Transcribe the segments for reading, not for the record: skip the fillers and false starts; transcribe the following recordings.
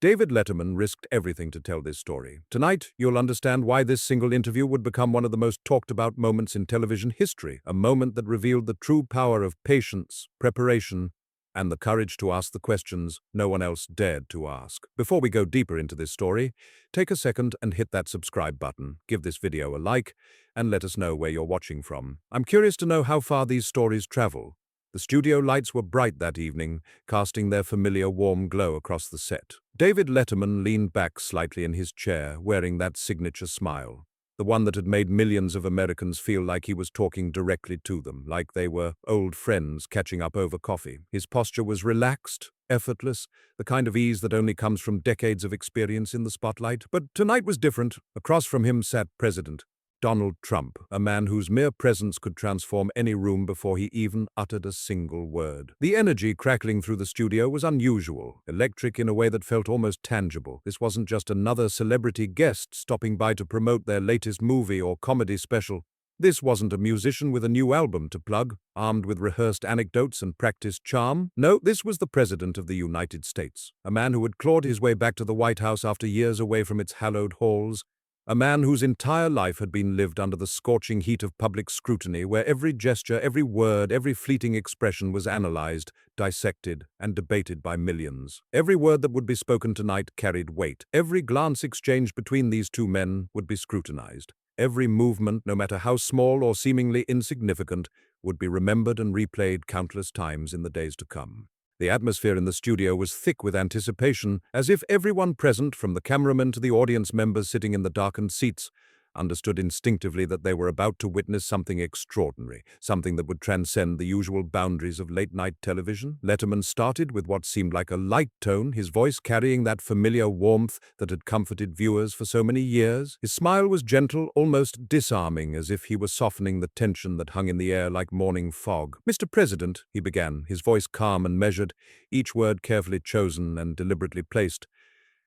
David Letterman risked everything to tell this story. Tonight, you'll understand why this single interview would become one of the most talked about moments in television history, a moment that revealed the true power of patience, preparation, and the courage to ask the questions no one else dared to ask. Before we go deeper into this story, take a second and hit that subscribe button, give this video a like, and let us know where you're watching from. I'm curious to know how far these stories travel. The studio lights were bright that evening, casting their familiar warm glow across the set. David Letterman leaned back slightly in his chair, wearing that signature smile, the one that had made millions of Americans feel like he was talking directly to them, like they were old friends catching up over coffee. His posture was relaxed, effortless, the kind of ease that only comes from decades of experience in the spotlight. But tonight was different. Across from him sat President Donald Trump, a man whose mere presence could transform any room before he even uttered a single word. The energy crackling through the studio was unusual, electric in a way that felt almost tangible. This wasn't just another celebrity guest stopping by to promote their latest movie or comedy special. This wasn't a musician with a new album to plug, armed with rehearsed anecdotes and practiced charm. No, this was the President of the United States, a man who had clawed his way back to the White House after years away from its hallowed halls. A man whose entire life had been lived under the scorching heat of public scrutiny, where every gesture, every word, every fleeting expression was analyzed, dissected, and debated by millions. Every word that would be spoken tonight carried weight. Every glance exchanged between these two men would be scrutinized. Every movement, no matter how small or seemingly insignificant, would be remembered and replayed countless times in the days to come. The atmosphere in the studio was thick with anticipation, as if everyone present, from the cameraman to the audience members sitting in the darkened seats, understood instinctively that they were about to witness something extraordinary, something that would transcend the usual boundaries of late-night television. Letterman started with what seemed like a light tone, his voice carrying that familiar warmth that had comforted viewers for so many years. His smile was gentle, almost disarming, as if he were softening the tension that hung in the air like morning fog. "Mr. President," he began, his voice calm and measured, each word carefully chosen and deliberately placed.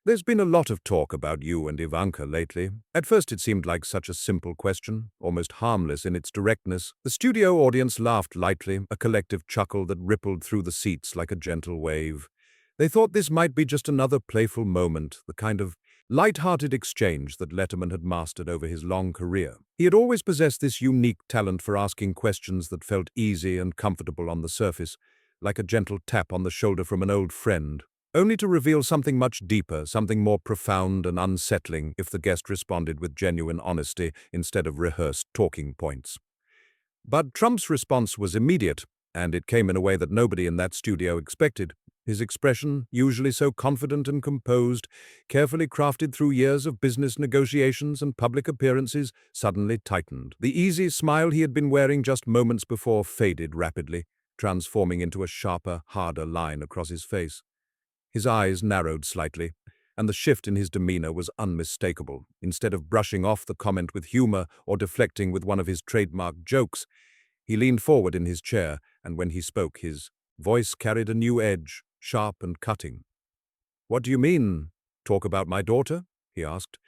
"There's been a lot of talk about you and Ivanka lately." At first it seemed like such a simple question, almost harmless in its directness. The studio audience laughed lightly, a collective chuckle that rippled through the seats like a gentle wave. They thought this might be just another playful moment, the kind of light-hearted exchange that Letterman had mastered over his long career. He had always possessed this unique talent for asking questions that felt easy and comfortable on the surface, like a gentle tap on the shoulder from an old friend, only to reveal something much deeper, something more profound and unsettling if the guest responded with genuine honesty instead of rehearsed talking points. But Trump's response was immediate, and it came in a way that nobody in that studio expected. His expression, usually so confident and composed, carefully crafted through years of business negotiations and public appearances, suddenly tightened. The easy smile he had been wearing just moments before faded rapidly, transforming into a sharper, harder line across his face. His eyes narrowed slightly, and the shift in his demeanor was unmistakable. Instead of brushing off the comment with humor or deflecting with one of his trademark jokes, he leaned forward in his chair, and when he spoke, his voice carried a new edge, sharp and cutting. "What do you mean, talk about my daughter?" he asked.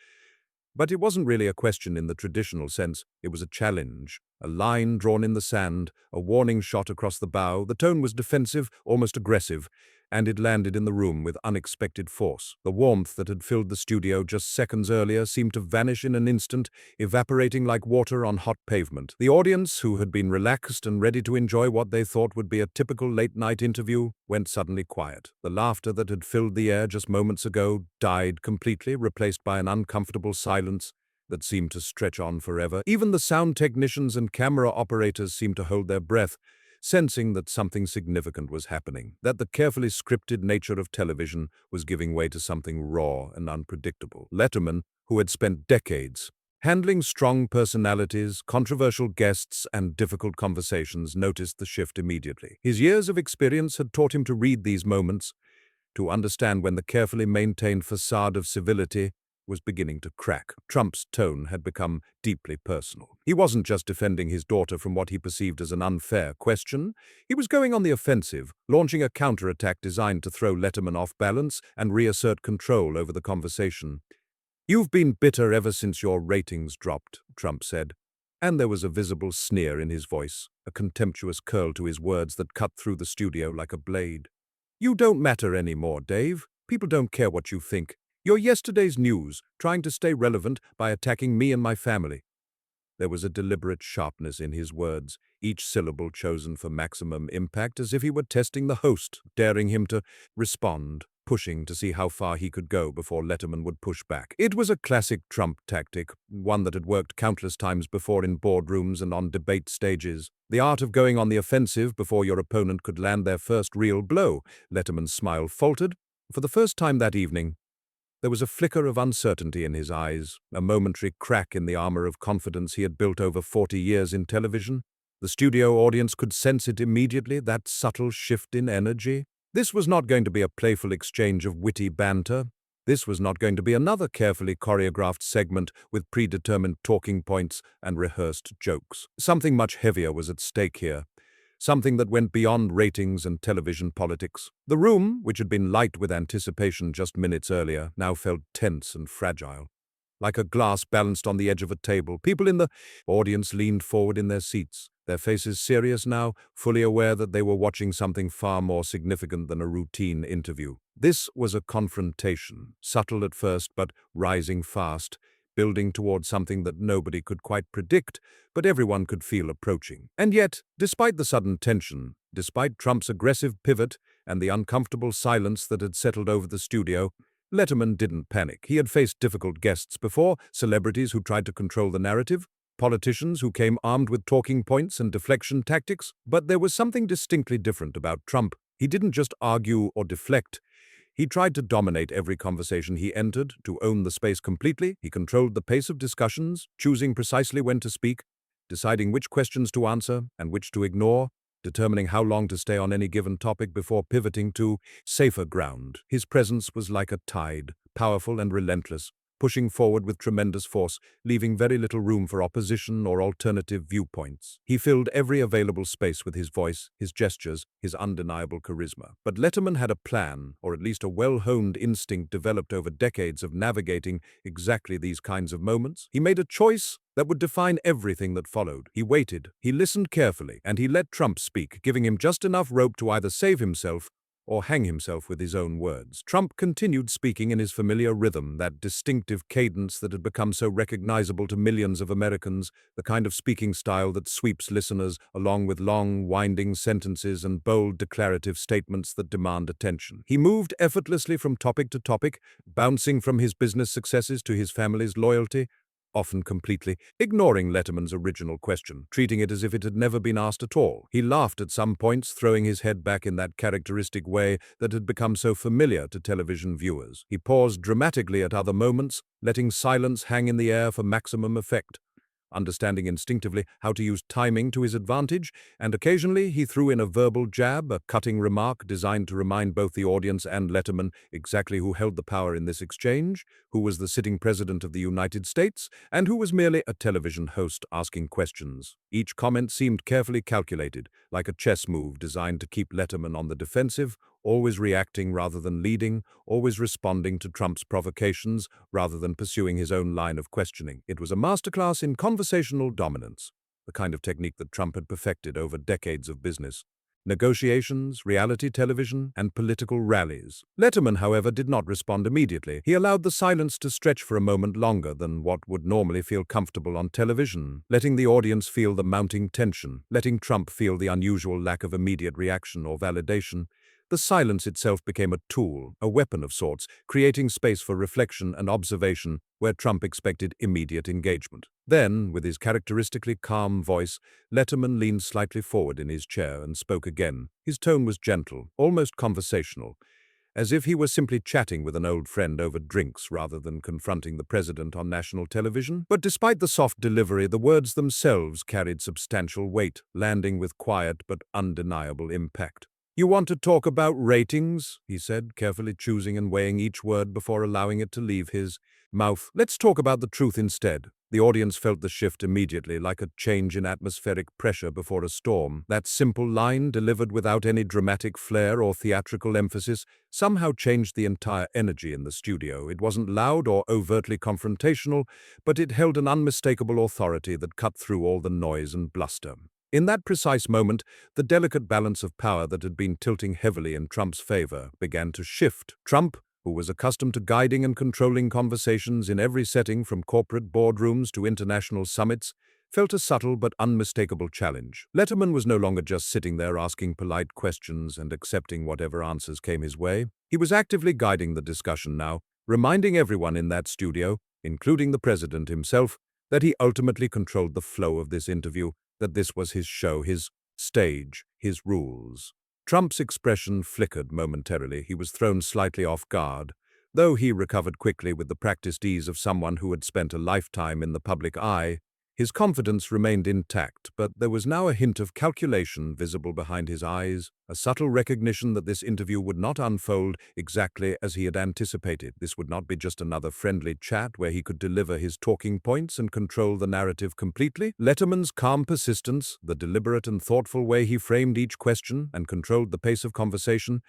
But it wasn't really a question in the traditional sense. It was a challenge, a line drawn in the sand, a warning shot across the bow. The tone was defensive, almost aggressive, and it landed in the room with unexpected force. The warmth that had filled the studio just seconds earlier seemed to vanish in an instant, evaporating like water on hot pavement. The audience, who had been relaxed and ready to enjoy what they thought would be a typical late-night interview, went suddenly quiet. The laughter that had filled the air just moments ago died completely, replaced by an uncomfortable silence that seemed to stretch on forever. Even the sound technicians and camera operators seemed to hold their breath, sensing that something significant was happening, that the carefully scripted nature of television was giving way to something raw and unpredictable. Letterman, who had spent decades handling strong personalities, controversial guests, and difficult conversations, noticed the shift immediately. His years of experience had taught him to read these moments, to understand when the carefully maintained facade of civility was beginning to crack. Trump's tone had become deeply personal. He wasn't just defending his daughter from what he perceived as an unfair question. He was going on the offensive, launching a counterattack designed to throw Letterman off balance and reassert control over the conversation. "You've been bitter ever since your ratings dropped," Trump said, and there was a visible sneer in his voice, a contemptuous curl to his words that cut through the studio like a blade. "You don't matter anymore, Dave. People don't care what you think. You're yesterday's news, trying to stay relevant by attacking me and my family." There was a deliberate sharpness in his words, each syllable chosen for maximum impact, as if he were testing the host, daring him to respond, pushing to see how far he could go before Letterman would push back. It was a classic Trump tactic, one that had worked countless times before in boardrooms and on debate stages. The art of going on the offensive before your opponent could land their first real blow. Letterman's smile faltered. For the first time that evening, there was a flicker of uncertainty in his eyes, a momentary crack in the armor of confidence he had built over 40 years in television. The studio audience could sense it immediately, that subtle shift in energy. This was not going to be a playful exchange of witty banter. This was not going to be another carefully choreographed segment with predetermined talking points and rehearsed jokes. Something much heavier was at stake here. Something that went beyond ratings and television politics. The room, which had been light with anticipation just minutes earlier, now felt tense and fragile. Like a glass balanced on the edge of a table, people in the audience leaned forward in their seats, their faces serious now, fully aware that they were watching something far more significant than a routine interview. This was a confrontation, subtle at first but rising fast, building toward something that nobody could quite predict, but everyone could feel approaching. And yet, despite the sudden tension, despite Trump's aggressive pivot and the uncomfortable silence that had settled over the studio, Letterman didn't panic. He had faced difficult guests before, celebrities who tried to control the narrative, politicians who came armed with talking points and deflection tactics, but there was something distinctly different about Trump. He didn't just argue or deflect. He tried to dominate every conversation he entered, to own the space completely. He controlled the pace of discussions, choosing precisely when to speak, deciding which questions to answer and which to ignore, determining how long to stay on any given topic before pivoting to safer ground. His presence was like a tide, powerful and relentless, pushing forward with tremendous force, leaving very little room for opposition or alternative viewpoints. He filled every available space with his voice, his gestures, his undeniable charisma. But Letterman had a plan, or at least a well-honed instinct developed over decades of navigating exactly these kinds of moments. He made a choice that would define everything that followed. He waited, he listened carefully, and he let Trump speak, giving him just enough rope to either save himself or hang himself with his own words. Trump continued speaking in his familiar rhythm, that distinctive cadence that had become so recognizable to millions of Americans, the kind of speaking style that sweeps listeners along with long, winding sentences and bold declarative statements that demand attention. He moved effortlessly from topic to topic, bouncing from his business successes to his family's loyalty, often completely ignoring Letterman's original question, treating it as if it had never been asked at all. He laughed at some points, throwing his head back in that characteristic way that had become so familiar to television viewers. He paused dramatically at other moments, letting silence hang in the air for maximum effect, understanding instinctively how to use timing to his advantage, and occasionally he threw in a verbal jab, a cutting remark designed to remind both the audience and Letterman exactly who held the power in this exchange, who was the sitting president of the United States, and who was merely a television host asking questions. Each comment seemed carefully calculated, like a chess move designed to keep Letterman on the defensive, always reacting rather than leading, always responding to Trump's provocations rather than pursuing his own line of questioning. It was a masterclass in conversational dominance, the kind of technique that Trump had perfected over decades of business, negotiations, reality television, and political rallies. Letterman, however, did not respond immediately. He allowed the silence to stretch for a moment longer than what would normally feel comfortable on television, letting the audience feel the mounting tension, letting Trump feel the unusual lack of immediate reaction or validation. The silence itself became a tool, a weapon of sorts, creating space for reflection and observation where Trump expected immediate engagement. Then, with his characteristically calm voice, Letterman leaned slightly forward in his chair and spoke again. His tone was gentle, almost conversational, as if he were simply chatting with an old friend over drinks rather than confronting the president on national television. But despite the soft delivery, the words themselves carried substantial weight, landing with quiet but undeniable impact. "You want to talk about ratings?" he said, carefully choosing and weighing each word before allowing it to leave his mouth. "Let's talk about the truth instead." The audience felt the shift immediately, like a change in atmospheric pressure before a storm. That simple line, delivered without any dramatic flair or theatrical emphasis, somehow changed the entire energy in the studio. It wasn't loud or overtly confrontational, but it held an unmistakable authority that cut through all the noise and bluster. In that precise moment, the delicate balance of power that had been tilting heavily in Trump's favor began to shift. Trump, who who was accustomed to guiding and controlling conversations in every setting from corporate boardrooms to international summits, felt a subtle but unmistakable challenge. Letterman was no longer just sitting there asking polite questions and accepting whatever answers came his way. He was actively guiding the discussion now, reminding everyone in that studio, including the president himself, that he ultimately controlled the flow of this interview, that this was his show, his stage, his rules. Trump's expression flickered momentarily. He was thrown slightly off guard, though he recovered quickly with the practiced ease of someone who had spent a lifetime in the public eye. His confidence remained intact, but there was now a hint of calculation visible behind his eyes, a subtle recognition that this interview would not unfold exactly as he had anticipated. This would not be just another friendly chat where he could deliver his talking points and control the narrative completely. Letterman's calm persistence, the deliberate and thoughtful way he framed each question and controlled the pace of conversation,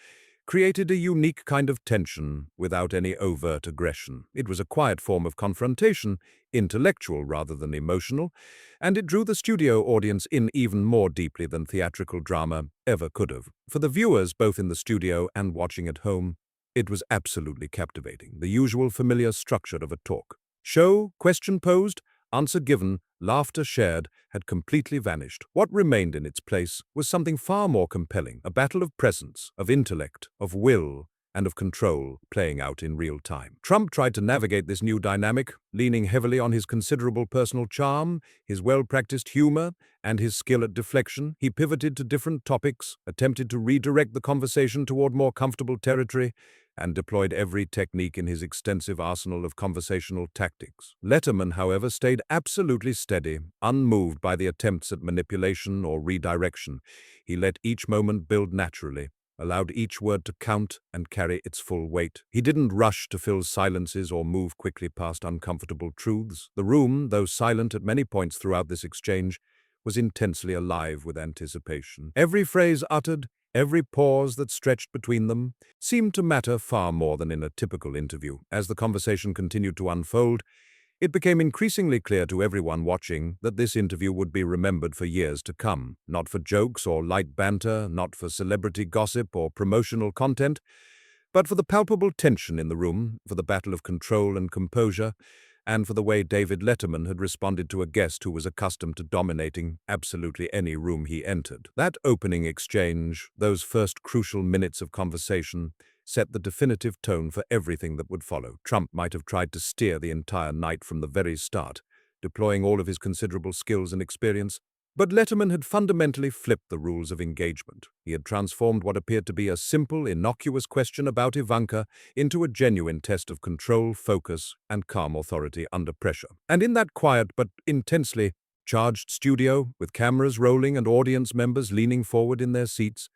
created a unique kind of tension without any overt aggression. It was a quiet form of confrontation, intellectual rather than emotional, and it drew the studio audience in even more deeply than theatrical drama ever could have. For the viewers, both in the studio and watching at home, it was absolutely captivating. The usual familiar structure of a talk show, question posed, answer given, laughter shared, had completely vanished. What remained in its place was something far more compelling, a battle of presence, of intellect, of will, and of control playing out in real time. Trump tried to navigate this new dynamic, leaning heavily on his considerable personal charm, his well-practiced humor, and his skill at deflection. He pivoted to different topics, attempted to redirect the conversation toward more comfortable territory, and deployed every technique in his extensive arsenal of conversational tactics. Letterman, however, stayed absolutely steady, unmoved by the attempts at manipulation or redirection. He let each moment build naturally, allowed each word to count and carry its full weight. He didn't rush to fill silences or move quickly past uncomfortable truths. The room, though silent at many points throughout this exchange, was intensely alive with anticipation. Every phrase uttered, every pause that stretched between them, seemed to matter far more than in a typical interview. As the conversation continued to unfold, it became increasingly clear to everyone watching that this interview would be remembered for years to come, not for jokes or light banter, not for celebrity gossip or promotional content, but for the palpable tension in the room, for the battle of control and composure, and for the way David Letterman had responded to a guest who was accustomed to dominating absolutely any room he entered. That opening exchange, those first crucial minutes of conversation, set the definitive tone for everything that would follow. Trump might have tried to steer the entire night from the very start, deploying all of his considerable skills and experience, but Letterman had fundamentally flipped the rules of engagement. He had transformed what appeared to be a simple, innocuous question about Ivanka into a genuine test of control, focus, and calm authority under pressure. And in that quiet but intensely charged studio, with cameras rolling and audience members leaning forward in their seats,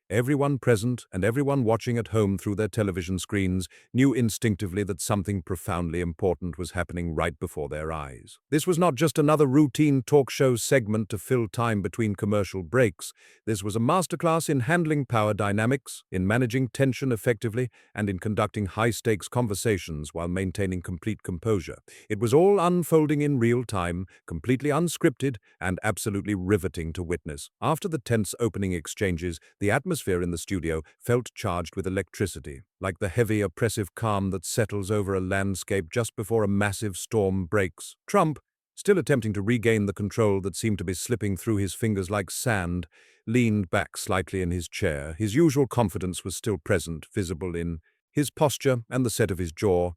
everyone present and everyone watching at home through their television screens knew instinctively that something profoundly important was happening right before their eyes. This was not just another routine talk show segment to fill time between commercial breaks. This was a masterclass in handling power dynamics, in managing tension effectively, and in conducting high-stakes conversations while maintaining complete composure. It was all unfolding in real time, completely unscripted, and absolutely riveting to witness. After the tense opening exchanges, the atmosphere in the studio felt charged with electricity, like the heavy, oppressive calm that settles over a landscape just before a massive storm breaks. Trump, still attempting to regain the control that seemed to be slipping through his fingers like sand, leaned back slightly in his chair. His usual confidence was still present, visible in his posture and the set of his jaw,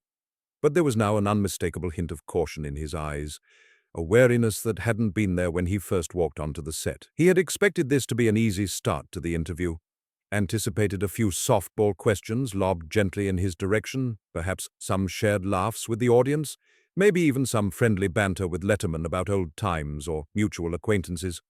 but there was now an unmistakable hint of caution in his eyes, a wariness that hadn't been there when he first walked onto the set. He had expected this to be an easy start to the interview, anticipated a few softball questions lobbed gently in his direction, perhaps some shared laughs with the audience, maybe even some friendly banter with Letterman about old times or mutual acquaintances.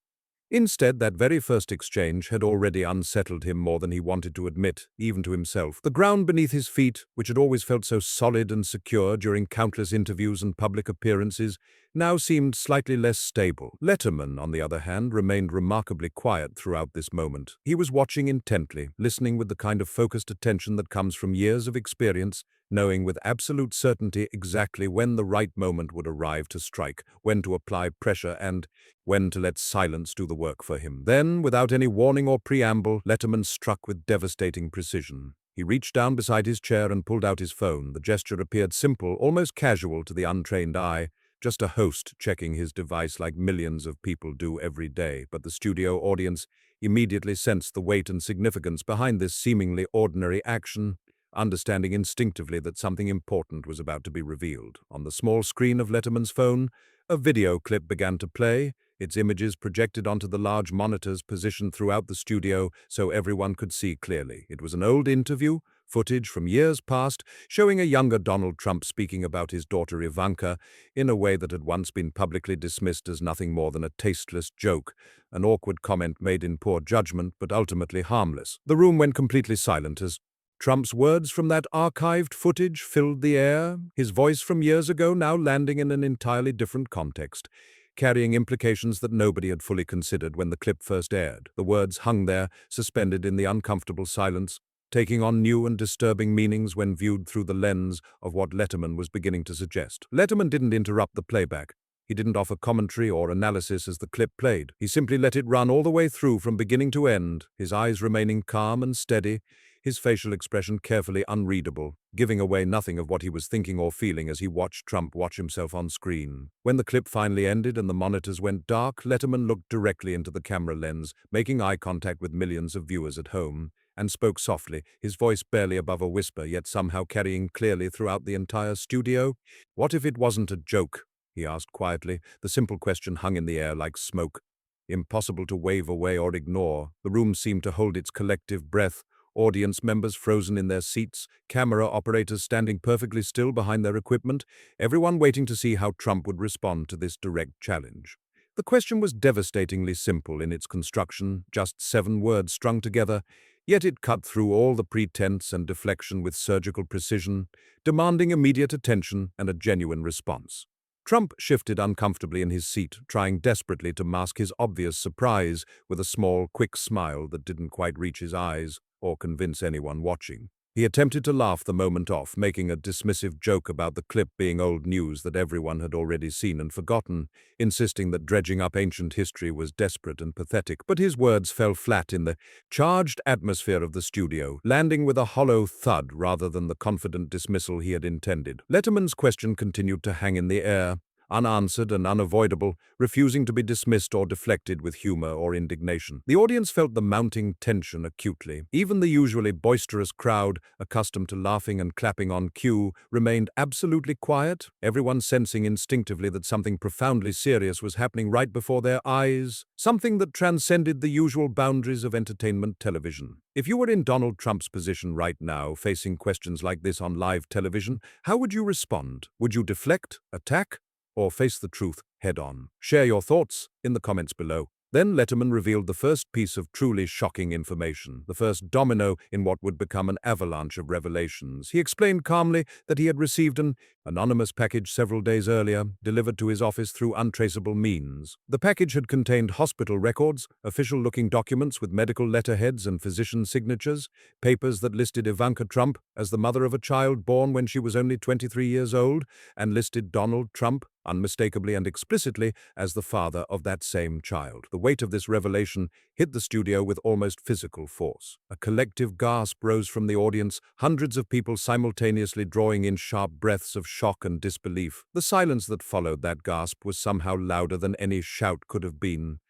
Instead, that very first exchange had already unsettled him more than he wanted to admit, even to himself. The ground beneath his feet, which had always felt so solid and secure during countless interviews and public appearances, now seemed slightly less stable. Letterman, on the other hand, remained remarkably quiet throughout this moment. He was watching intently, listening with the kind of focused attention that comes from years of experience, knowing with absolute certainty exactly when the right moment would arrive to strike, when to apply pressure, and when to let silence do the work for him. Then, without any warning or preamble, Letterman struck with devastating precision. He reached down beside his chair and pulled out his phone. The gesture appeared simple, almost casual to the untrained eye, just a host checking his device like millions of people do every day. But the studio audience immediately sensed the weight and significance behind this seemingly ordinary action, understanding instinctively that something important was about to be revealed. On the small screen of Letterman's phone, a video clip began to play, its images projected onto the large monitors positioned throughout the studio so everyone could see clearly. It was an old interview, footage from years past, showing a younger Donald Trump speaking about his daughter Ivanka in a way that had once been publicly dismissed as nothing more than a tasteless joke, an awkward comment made in poor judgment but ultimately harmless. The room went completely silent as Trump's words from that archived footage filled the air, his voice from years ago now landing in an entirely different context, carrying implications that nobody had fully considered when the clip first aired. The words hung there, suspended in the uncomfortable silence, taking on new and disturbing meanings when viewed through the lens of what Letterman was beginning to suggest. Letterman didn't interrupt the playback. He didn't offer commentary or analysis as the clip played. He simply let it run all the way through from beginning to end, his eyes remaining calm and steady, his facial expression carefully unreadable, giving away nothing of what he was thinking or feeling as he watched Trump watch himself on screen. When the clip finally ended and the monitors went dark, Letterman looked directly into the camera lens, making eye contact with millions of viewers at home, and spoke softly, his voice barely above a whisper, yet somehow carrying clearly throughout the entire studio. "What if it wasn't a joke?" he asked quietly. The simple question hung in the air like smoke, impossible to wave away or ignore. The room seemed to hold its collective breath, audience members frozen in their seats, camera operators standing perfectly still behind their equipment, everyone waiting to see how Trump would respond to this direct challenge. The question was devastatingly simple in its construction, just 7 words strung together, yet it cut through all the pretense and deflection with surgical precision, demanding immediate attention and a genuine response. Trump shifted uncomfortably in his seat, trying desperately to mask his obvious surprise with a small, quick smile that didn't quite reach his eyes or convince anyone watching. He attempted to laugh the moment off, making a dismissive joke about the clip being old news that everyone had already seen and forgotten, insisting that dredging up ancient history was desperate and pathetic. But his words fell flat in the charged atmosphere of the studio, landing with a hollow thud rather than the confident dismissal he had intended. Letterman's question continued to hang in the air, unanswered and unavoidable, refusing to be dismissed or deflected with humor or indignation. The audience felt the mounting tension acutely. Even the usually boisterous crowd, accustomed to laughing and clapping on cue, remained absolutely quiet, everyone sensing instinctively that something profoundly serious was happening right before their eyes, something that transcended the usual boundaries of entertainment television. If you were in Donald Trump's position right now, facing questions like this on live television, how would you respond? Would you deflect, attack, or face the truth head-on? Share your thoughts in the comments below. Then Letterman revealed the first piece of truly shocking information, the first domino in what would become an avalanche of revelations. He explained calmly that he had received an anonymous package several days earlier, delivered to his office through untraceable means. The package had contained hospital records, official-looking documents with medical letterheads and physician signatures, papers that listed Ivanka Trump as the mother of a child born when she was only 23 years old, and listed Donald Trump unmistakably and explicitly as the father of that same child. The weight of this revelation hit the studio with almost physical force. A collective gasp rose from the audience, hundreds of people simultaneously drawing in sharp breaths of shock and disbelief. The silence that followed that gasp was somehow louder than any shout could have been.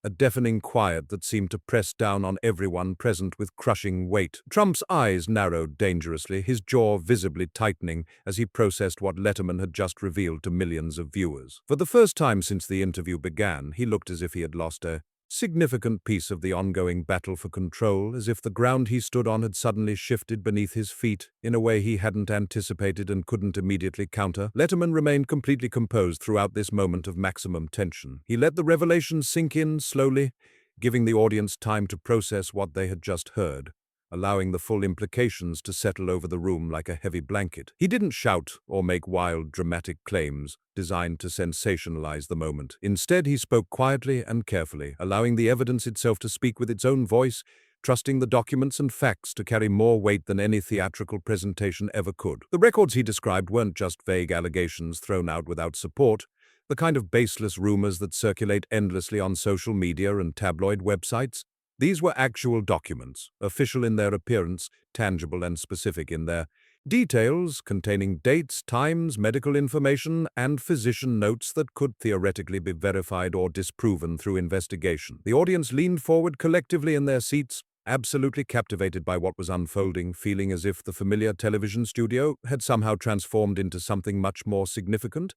A deafening quiet that seemed to press down on everyone present with crushing weight. Trump's eyes narrowed dangerously, his jaw visibly tightening as he processed what Letterman had just revealed to millions of viewers. For the first time since the interview began, he looked as if he had lost a significant piece of the ongoing battle for control, as if the ground he stood on had suddenly shifted beneath his feet in a way he hadn't anticipated and couldn't immediately counter. Letterman remained completely composed throughout this moment of maximum tension. He let the revelation sink in slowly, giving the audience time to process what they had just heard, allowing the full implications to settle over the room like a heavy blanket. He didn't shout or make wild, dramatic claims designed to sensationalize the moment. Instead, he spoke quietly and carefully, allowing the evidence itself to speak with its own voice, trusting the documents and facts to carry more weight than any theatrical presentation ever could. The records he described weren't just vague allegations thrown out without support, the kind of baseless rumors that circulate endlessly on social media and tabloid websites. These were actual documents, official in their appearance, tangible and specific in their details, containing dates, times, medical information, and physician notes that could theoretically be verified or disproven through investigation. The audience leaned forward collectively in their seats, absolutely captivated by what was unfolding, feeling as if the familiar television studio had somehow transformed into something much more significant,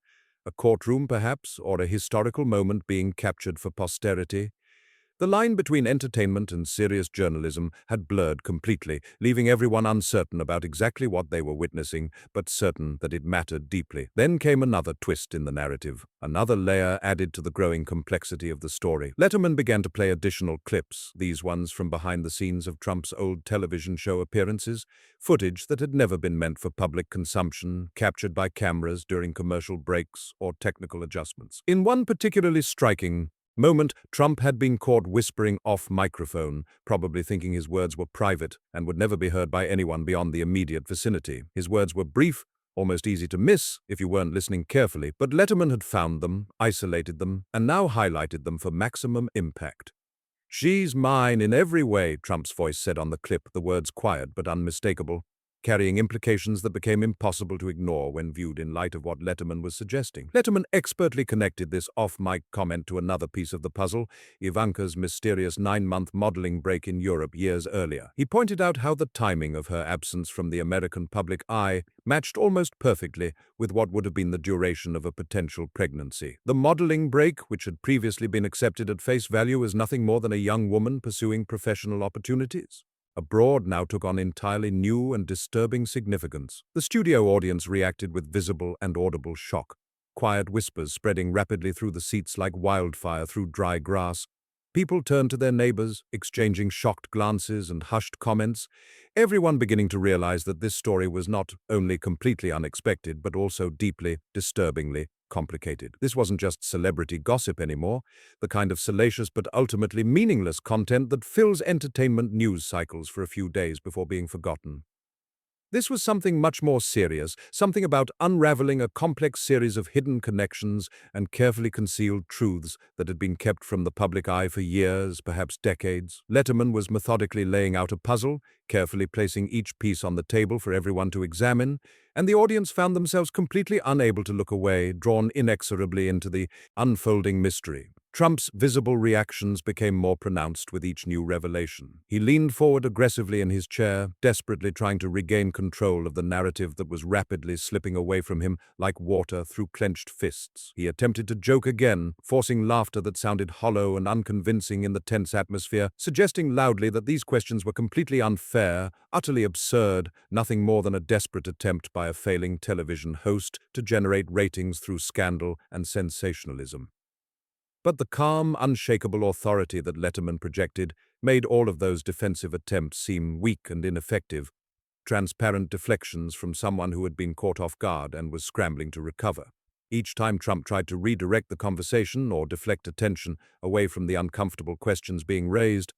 a courtroom perhaps, or a historical moment being captured for posterity. The line between entertainment and serious journalism had blurred completely, leaving everyone uncertain about exactly what they were witnessing, but certain that it mattered deeply. Then came another twist in the narrative, another layer added to the growing complexity of the story. Letterman began to play additional clips, these ones from behind the scenes of Trump's old television show appearances, footage that had never been meant for public consumption, captured by cameras during commercial breaks or technical adjustments. In one particularly striking moment, Trump had been caught whispering off microphone, probably thinking his words were private and would never be heard by anyone beyond the immediate vicinity. His words were brief, almost easy to miss if you weren't listening carefully, but Letterman had found them, isolated them, and now highlighted them for maximum impact. "She's mine in every way," Trump's voice said on the clip, the words quiet but unmistakable, carrying implications that became impossible to ignore when viewed in light of what Letterman was suggesting. Letterman expertly connected this off-mic comment to another piece of the puzzle, Ivanka's mysterious 9-month modeling break in Europe years earlier. He pointed out how the timing of her absence from the American public eye matched almost perfectly with what would have been the duration of a potential pregnancy. The modeling break, which had previously been accepted at face value as nothing more than a young woman pursuing professional opportunities, abroad now took on entirely new and disturbing significance. The studio audience reacted with visible and audible shock, quiet whispers spreading rapidly through the seats like wildfire through dry grass. People turned to their neighbors, exchanging shocked glances and hushed comments, everyone beginning to realize that this story was not only completely unexpected, but also deeply, disturbingly complicated. This wasn't just celebrity gossip anymore, the kind of salacious but ultimately meaningless content that fills entertainment news cycles for a few days before being forgotten. This was something much more serious, something about unraveling a complex series of hidden connections and carefully concealed truths that had been kept from the public eye for years, perhaps decades. Letterman was methodically laying out a puzzle, carefully placing each piece on the table for everyone to examine, and the audience found themselves completely unable to look away, drawn inexorably into the unfolding mystery. Trump's visible reactions became more pronounced with each new revelation. He leaned forward aggressively in his chair, desperately trying to regain control of the narrative that was rapidly slipping away from him like water through clenched fists. He attempted to joke again, forcing laughter that sounded hollow and unconvincing in the tense atmosphere, suggesting loudly that these questions were completely unfair, utterly absurd, nothing more than a desperate attempt by a failing television host to generate ratings through scandal and sensationalism. But the calm, unshakable authority that Letterman projected made all of those defensive attempts seem weak and ineffective, transparent deflections from someone who had been caught off guard and was scrambling to recover. Each time Trump tried to redirect the conversation or deflect attention away from the uncomfortable questions being raised,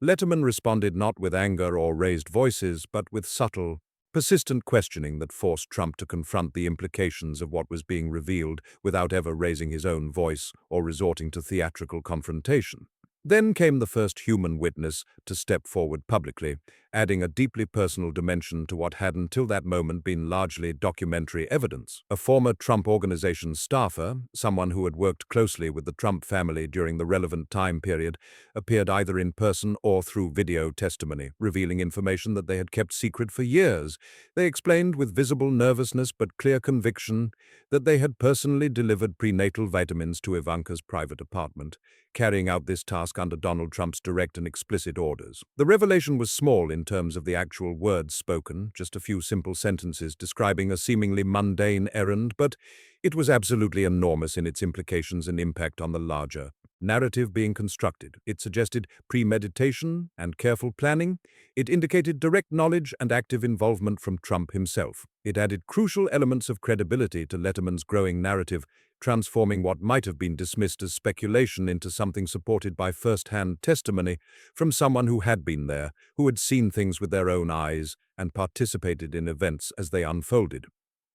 Letterman responded not with anger or raised voices, but with subtle, persistent questioning that forced Trump to confront the implications of what was being revealed without ever raising his own voice or resorting to theatrical confrontation. Then came the first human witness to step forward publicly, adding a deeply personal dimension to what had until that moment been largely documentary evidence. A former Trump Organization staffer, someone who had worked closely with the Trump family during the relevant time period, appeared either in person or through video testimony, revealing information that they had kept secret for years. They explained with visible nervousness but clear conviction that they had personally delivered prenatal vitamins to Ivanka's private apartment, carrying out this task under Donald Trump's direct and explicit orders. The revelation was small in terms of the actual words spoken, just a few simple sentences describing a seemingly mundane errand, but it was absolutely enormous in its implications and impact on the larger narrative being constructed. It suggested premeditation and careful planning. It indicated direct knowledge and active involvement from Trump himself. It added crucial elements of credibility to Letterman's growing narrative, transforming what might have been dismissed as speculation into something supported by first-hand testimony from someone who had been there, who had seen things with their own eyes and participated in events as they unfolded.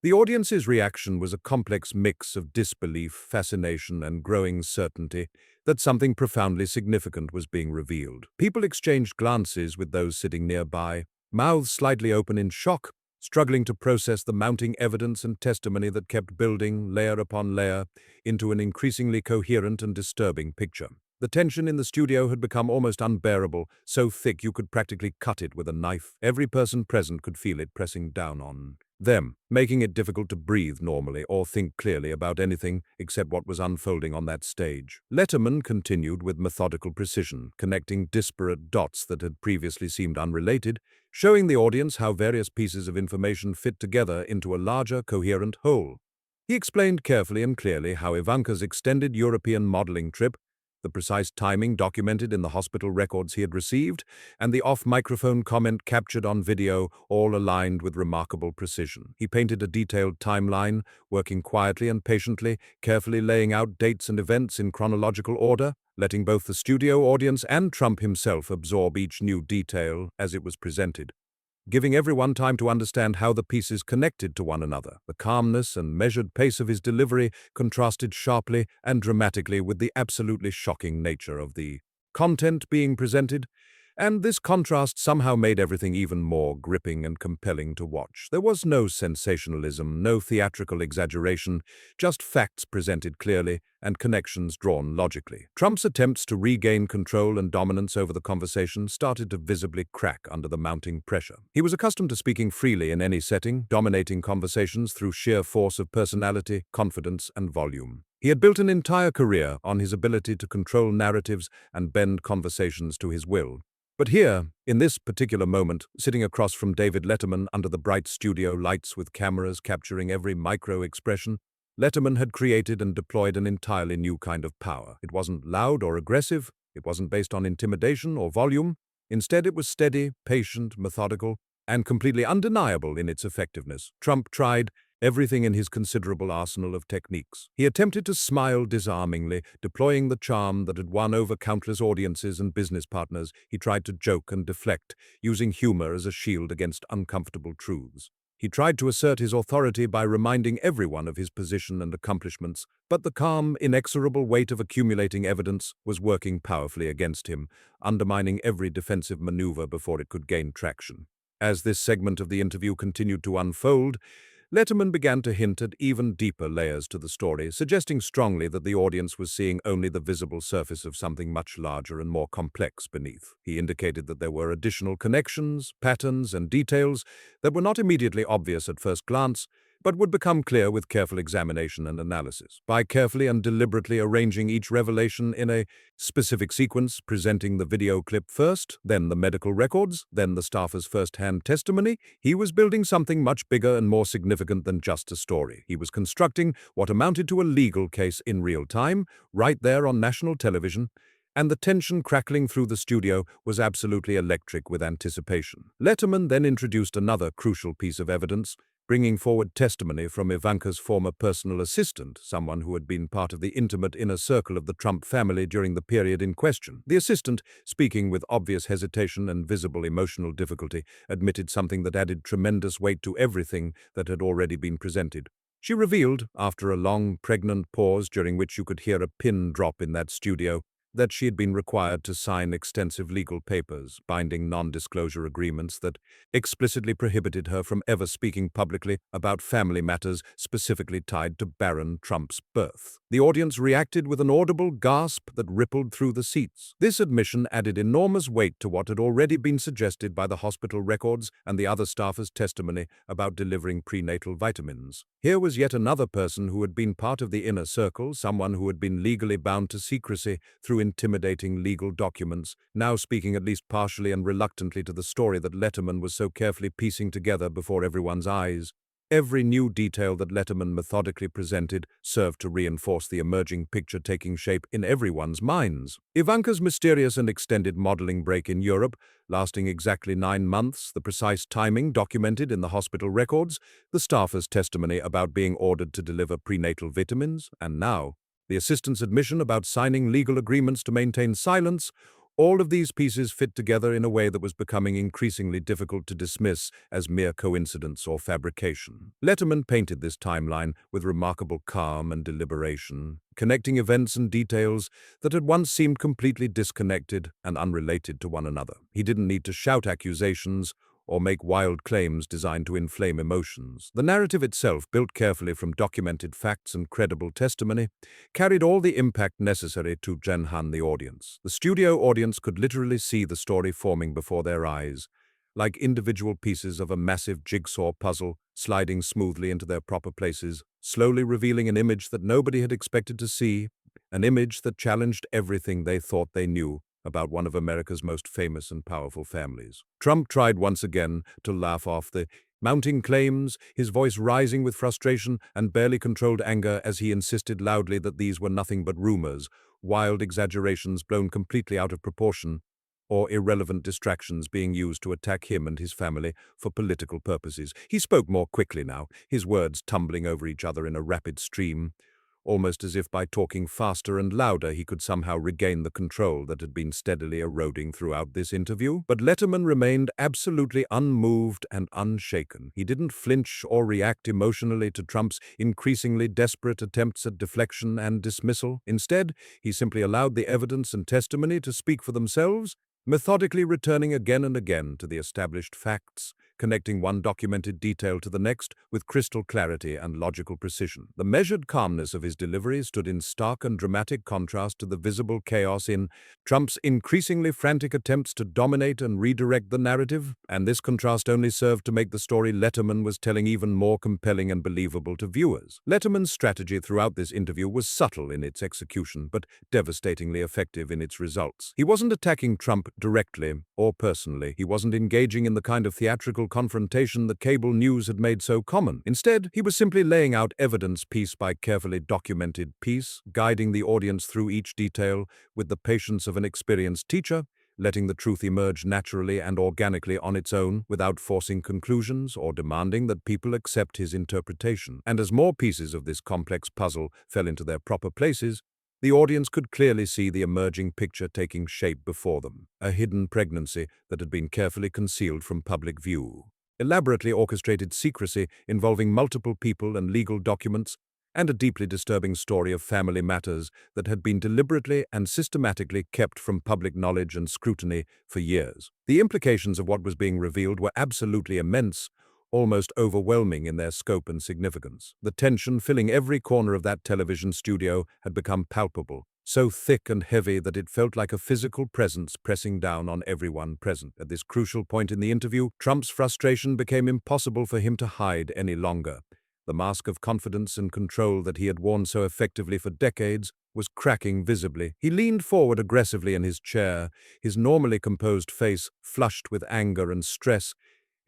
The audience's reaction was a complex mix of disbelief, fascination, and growing certainty that something profoundly significant was being revealed. People exchanged glances with those sitting nearby, mouths slightly open in shock, struggling to process the mounting evidence and testimony that kept building, layer upon layer, into an increasingly coherent and disturbing picture. The tension in the studio had become almost unbearable, so thick you could practically cut it with a knife. Every person present could feel it pressing down on them, making it difficult to breathe normally or think clearly about anything except what was unfolding on that stage. Letterman continued with methodical precision, connecting disparate dots that had previously seemed unrelated, showing the audience how various pieces of information fit together into a larger, coherent whole. He explained carefully and clearly how Ivanka's extended European modeling trip, the precise timing documented in the hospital records he had received, and the off-microphone comment captured on video all aligned with remarkable precision. He painted a detailed timeline, working quietly and patiently, carefully laying out dates and events in chronological order, letting both the studio audience and Trump himself absorb each new detail as it was presented, giving everyone time to understand how the pieces connected to one another. The calmness and measured pace of his delivery contrasted sharply and dramatically with the absolutely shocking nature of the content being presented, and this contrast somehow made everything even more gripping and compelling to watch. There was no sensationalism, no theatrical exaggeration, just facts presented clearly and connections drawn logically. Trump's attempts to regain control and dominance over the conversation started to visibly crack under the mounting pressure. He was accustomed to speaking freely in any setting, dominating conversations through sheer force of personality, confidence, and volume. He had built an entire career on his ability to control narratives and bend conversations to his will. But here, in this particular moment, sitting across from David Letterman under the bright studio lights with cameras capturing every micro-expression, Letterman had created and deployed an entirely new kind of power. It wasn't loud or aggressive, it wasn't based on intimidation or volume. Instead, it was steady, patient, methodical, and completely undeniable in its effectiveness. Trump tried everything in his considerable arsenal of techniques. He attempted to smile disarmingly, deploying the charm that had won over countless audiences and business partners. He tried to joke and deflect, using humor as a shield against uncomfortable truths. He tried to assert his authority by reminding everyone of his position and accomplishments, but the calm, inexorable weight of accumulating evidence was working powerfully against him, undermining every defensive maneuver before it could gain traction. As this segment of the interview continued to unfold, Letterman began to hint at even deeper layers to the story, suggesting strongly that the audience was seeing only the visible surface of something much larger and more complex beneath. He indicated that there were additional connections, patterns, and details that were not immediately obvious at first glance, but would become clear with careful examination and analysis. By carefully and deliberately arranging each revelation in a specific sequence, presenting the video clip first, then the medical records, then the staffer's first-hand testimony, he was building something much bigger and more significant than just a story. He was constructing what amounted to a legal case in real time, right there on national television, and the tension crackling through the studio was absolutely electric with anticipation. Letterman then introduced another crucial piece of evidence, bringing forward testimony from Ivanka's former personal assistant, someone who had been part of the intimate inner circle of the Trump family during the period in question. The assistant, speaking with obvious hesitation and visible emotional difficulty, admitted something that added tremendous weight to everything that had already been presented. She revealed, after a long, pregnant pause during which you could hear a pin drop in that studio, that she had been required to sign extensive legal papers, binding non-disclosure agreements that explicitly prohibited her from ever speaking publicly about family matters specifically tied to Baron Trump's birth. The audience reacted with an audible gasp that rippled through the seats. This admission added enormous weight to what had already been suggested by the hospital records and the other staffers' testimony about delivering prenatal vitamins. Here was yet another person who had been part of the inner circle, someone who had been legally bound to secrecy through intimidating legal documents, now speaking at least partially and reluctantly to the story that Letterman was so carefully piecing together before everyone's eyes. Every new detail that Letterman methodically presented served to reinforce the emerging picture taking shape in everyone's minds. Ivanka's mysterious and extended modeling break in Europe, lasting exactly 9 months, the precise timing documented in the hospital records, the staffer's testimony about being ordered to deliver prenatal vitamins, and now, the assistant's admission about signing legal agreements to maintain silence, All of these pieces fit together in a way that was becoming increasingly difficult to dismiss as mere coincidence or fabrication. Letterman painted this timeline with remarkable calm and deliberation, connecting events and details that had once seemed completely disconnected and unrelated to one another. He didn't need to shout accusations or make wild claims designed to inflame emotions. The narrative itself, built carefully from documented facts and credible testimony, carried all the impact necessary to enhance the audience. The studio audience could literally see the story forming before their eyes, like individual pieces of a massive jigsaw puzzle sliding smoothly into their proper places, slowly revealing an image that nobody had expected to see, an image that challenged everything they thought they knew about one of America's most famous and powerful families. Trump tried once again to laugh off the mounting claims, his voice rising with frustration and barely controlled anger as he insisted loudly that these were nothing but rumors, wild exaggerations blown completely out of proportion, or irrelevant distractions being used to attack him and his family for political purposes. He spoke more quickly now, his words tumbling over each other in a rapid stream, almost as if by talking faster and louder he could somehow regain the control that had been steadily eroding throughout this interview. But Letterman remained absolutely unmoved and unshaken. He didn't flinch or react emotionally to Trump's increasingly desperate attempts at deflection and dismissal. Instead, he simply allowed the evidence and testimony to speak for themselves, methodically returning again and again to the established facts, connecting one documented detail to the next with crystal clarity and logical precision. The measured calmness of his delivery stood in stark and dramatic contrast to the visible chaos in Trump's increasingly frantic attempts to dominate and redirect the narrative, and this contrast only served to make the story Letterman was telling even more compelling and believable to viewers. Letterman's strategy throughout this interview was subtle in its execution, but devastatingly effective in its results. He wasn't attacking Trump directly or personally. He wasn't engaging in the kind of theatrical confrontation that cable news had made so common. Instead, he was simply laying out evidence piece by carefully documented piece, guiding the audience through each detail with the patience of an experienced teacher, letting the truth emerge naturally and organically on its own without forcing conclusions or demanding that people accept his interpretation. And as more pieces of this complex puzzle fell into their proper places, the audience could clearly see the emerging picture taking shape before them, a hidden pregnancy that had been carefully concealed from public view. Elaborately orchestrated secrecy involving multiple people and legal documents, and a deeply disturbing story of family matters that had been deliberately and systematically kept from public knowledge and scrutiny for years. The implications of what was being revealed were absolutely immense, almost overwhelming in their scope and significance. The tension filling every corner of that television studio had become palpable, so thick and heavy that it felt like a physical presence pressing down on everyone present. At this crucial point in the interview, Trump's frustration became impossible for him to hide any longer. The mask of confidence and control that he had worn so effectively for decades was cracking visibly. He leaned forward aggressively in his chair, his normally composed face flushed with anger and stress,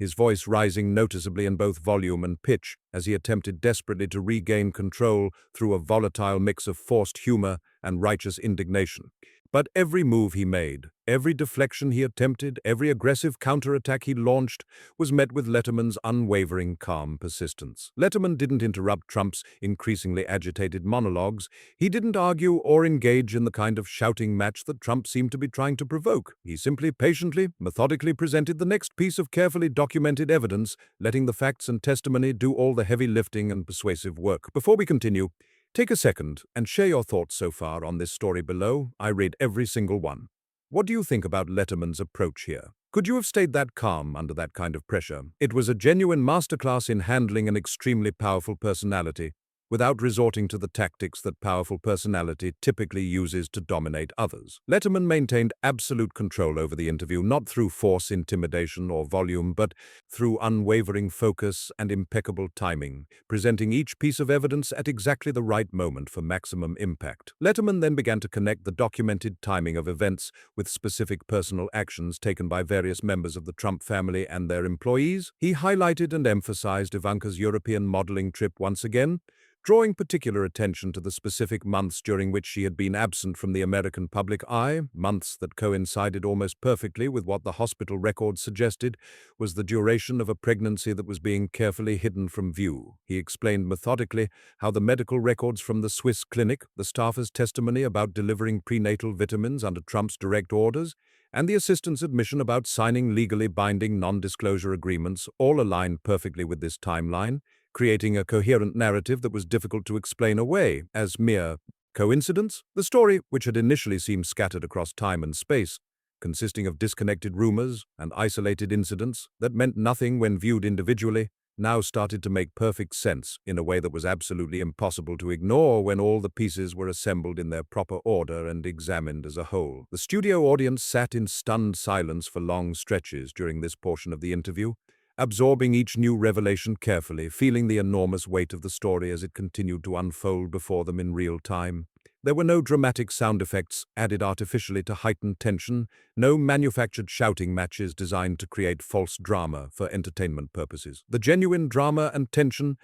his voice rising noticeably in both volume and pitch as he attempted desperately to regain control through a volatile mix of forced humor and righteous indignation. But every move he made, every deflection he attempted, every aggressive counterattack he launched was met with Letterman's unwavering calm persistence. Letterman didn't interrupt Trump's increasingly agitated monologues. He didn't argue or engage in the kind of shouting match that Trump seemed to be trying to provoke. He simply patiently, methodically presented the next piece of carefully documented evidence, letting the facts and testimony do all the heavy lifting and persuasive work. Before we continue, take a second and share your thoughts so far on this story below. I read every single one. What do you think about Letterman's approach here? Could you have stayed that calm under that kind of pressure? It was a genuine masterclass in handling an extremely powerful personality, without resorting to the tactics that powerful personality typically uses to dominate others. Letterman maintained absolute control over the interview, not through force, intimidation, or volume, but through unwavering focus and impeccable timing, presenting each piece of evidence at exactly the right moment for maximum impact. Letterman then began to connect the documented timing of events with specific personal actions taken by various members of the Trump family and their employees. He highlighted and emphasized Ivanka's European modeling trip once again, drawing particular attention to the specific months during which she had been absent from the American public eye, months that coincided almost perfectly with what the hospital records suggested was the duration of a pregnancy that was being carefully hidden from view. He explained methodically how the medical records from the Swiss clinic, the staffer's testimony about delivering prenatal vitamins under Trump's direct orders, and the assistant's admission about signing legally binding non-disclosure agreements all aligned perfectly with this timeline, creating a coherent narrative that was difficult to explain away as mere coincidence. The story, which had initially seemed scattered across time and space, consisting of disconnected rumors and isolated incidents that meant nothing when viewed individually, now started to make perfect sense in a way that was absolutely impossible to ignore when all the pieces were assembled in their proper order and examined as a whole. The studio audience sat in stunned silence for long stretches during this portion of the interview, absorbing each new revelation carefully, feeling the enormous weight of the story as it continued to unfold before them in real time. There were no dramatic sound effects added artificially to heighten tension, no manufactured shouting matches designed to create false drama for entertainment purposes. The genuine drama and tension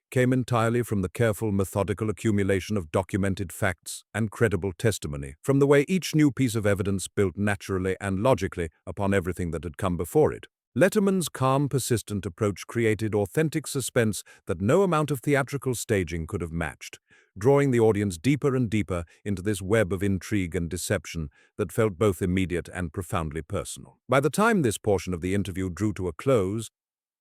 came entirely from the careful, methodical accumulation of documented facts and credible testimony, from the way each new piece of evidence built naturally and logically upon everything that had come before it. Letterman's calm, persistent approach created authentic suspense that no amount of theatrical staging could have matched, drawing the audience deeper and deeper into this web of intrigue and deception that felt both immediate and profoundly personal. By the time this portion of the interview drew to a close,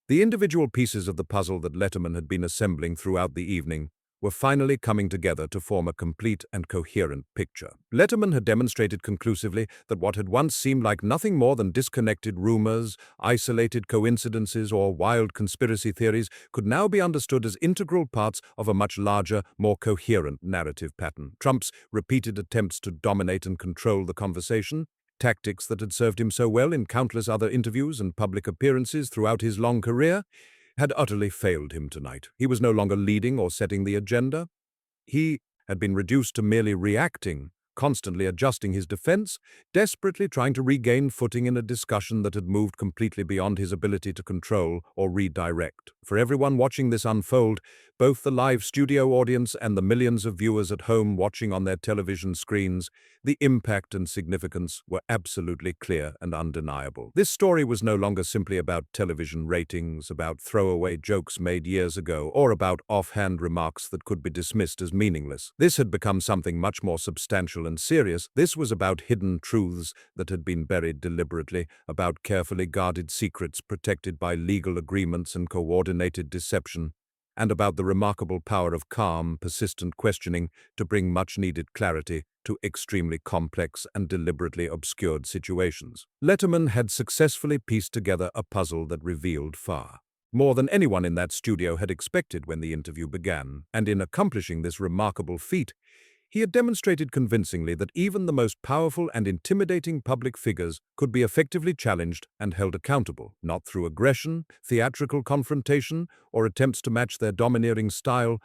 the individual pieces of the puzzle that Letterman had been assembling throughout the evening were finally coming together to form a complete and coherent picture. Letterman had demonstrated conclusively that what had once seemed like nothing more than disconnected rumors, isolated coincidences, or wild conspiracy theories could now be understood as integral parts of a much larger, more coherent narrative pattern. Trump's repeated attempts to dominate and control the conversation, tactics that had served him so well in countless other interviews and public appearances throughout his long career, had utterly failed him tonight. He was no longer leading or setting the agenda. He had been reduced to merely reacting, constantly adjusting his defense, desperately trying to regain footing in a discussion that had moved completely beyond his ability to control or redirect. For everyone watching this unfold, both the live studio audience and the millions of viewers at home watching on their television screens, the impact and significance were absolutely clear and undeniable. This story was no longer simply about television ratings, about throwaway jokes made years ago, or about offhand remarks that could be dismissed as meaningless. This had become something much more substantial and serious. This was about hidden truths that had been buried deliberately, about carefully guarded secrets protected by legal agreements and coordinated deception, and about the remarkable power of calm, persistent questioning to bring much-needed clarity to extremely complex and deliberately obscured situations. Letterman had successfully pieced together a puzzle that revealed far more than anyone in that studio had expected when the interview began, and in accomplishing this remarkable feat, he had demonstrated convincingly that even the most powerful and intimidating public figures could be effectively challenged and held accountable, not through aggression, theatrical confrontation, or attempts to match their domineering style,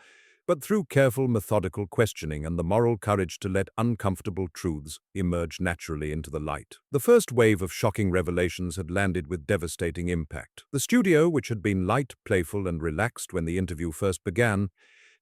but through careful, methodical questioning and the moral courage to let uncomfortable truths emerge naturally into the light. The first wave of shocking revelations had landed with devastating impact. The studio, which had been light, playful, and relaxed when the interview first began,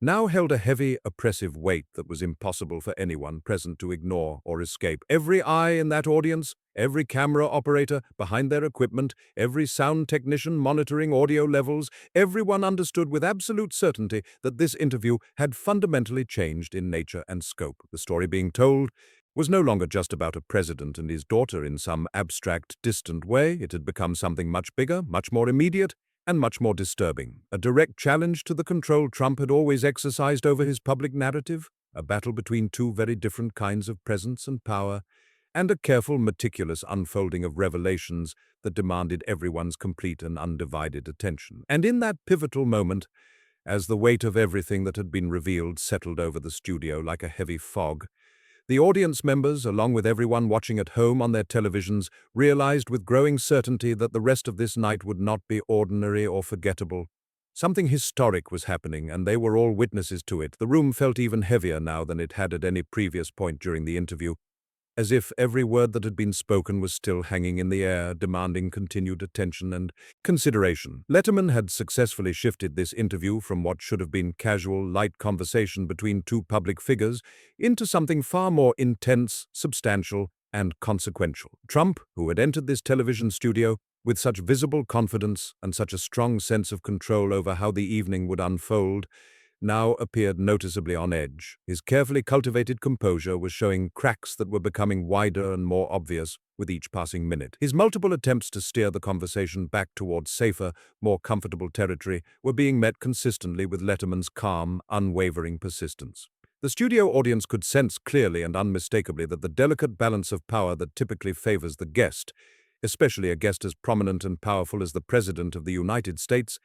now held a heavy, oppressive weight that was impossible for anyone present to ignore or escape. Every eye in that audience, every camera operator behind their equipment, every sound technician monitoring audio levels, everyone understood with absolute certainty that this interview had fundamentally changed in nature and scope. The story being told was no longer just about a president and his daughter in some abstract, distant way. It had become something much bigger, much more immediate, and much more disturbing. A direct challenge to the control Trump had always exercised over his public narrative, a battle between two very different kinds of presence and power, and a careful, meticulous unfolding of revelations that demanded everyone's complete and undivided attention. And in that pivotal moment, as the weight of everything that had been revealed settled over the studio like a heavy fog, the audience members, along with everyone watching at home on their televisions, realized with growing certainty that the rest of this night would not be ordinary or forgettable. Something historic was happening, and they were all witnesses to it. The room felt even heavier now than it had at any previous point during the interview, as if every word that had been spoken was still hanging in the air, demanding continued attention and consideration. Letterman had successfully shifted this interview from what should have been casual, light conversation between two public figures into something far more intense, substantial, and consequential. Trump, who had entered this television studio with such visible confidence and such a strong sense of control over how the evening would unfold, now appeared noticeably on edge. His carefully cultivated composure was showing cracks that were becoming wider and more obvious with each passing minute. His multiple attempts to steer the conversation back towards safer, more comfortable territory were being met consistently with Letterman's calm, unwavering persistence. The studio audience could sense clearly and unmistakably that the delicate balance of power that typically favors the guest, especially a guest as prominent and powerful as the President of the United States,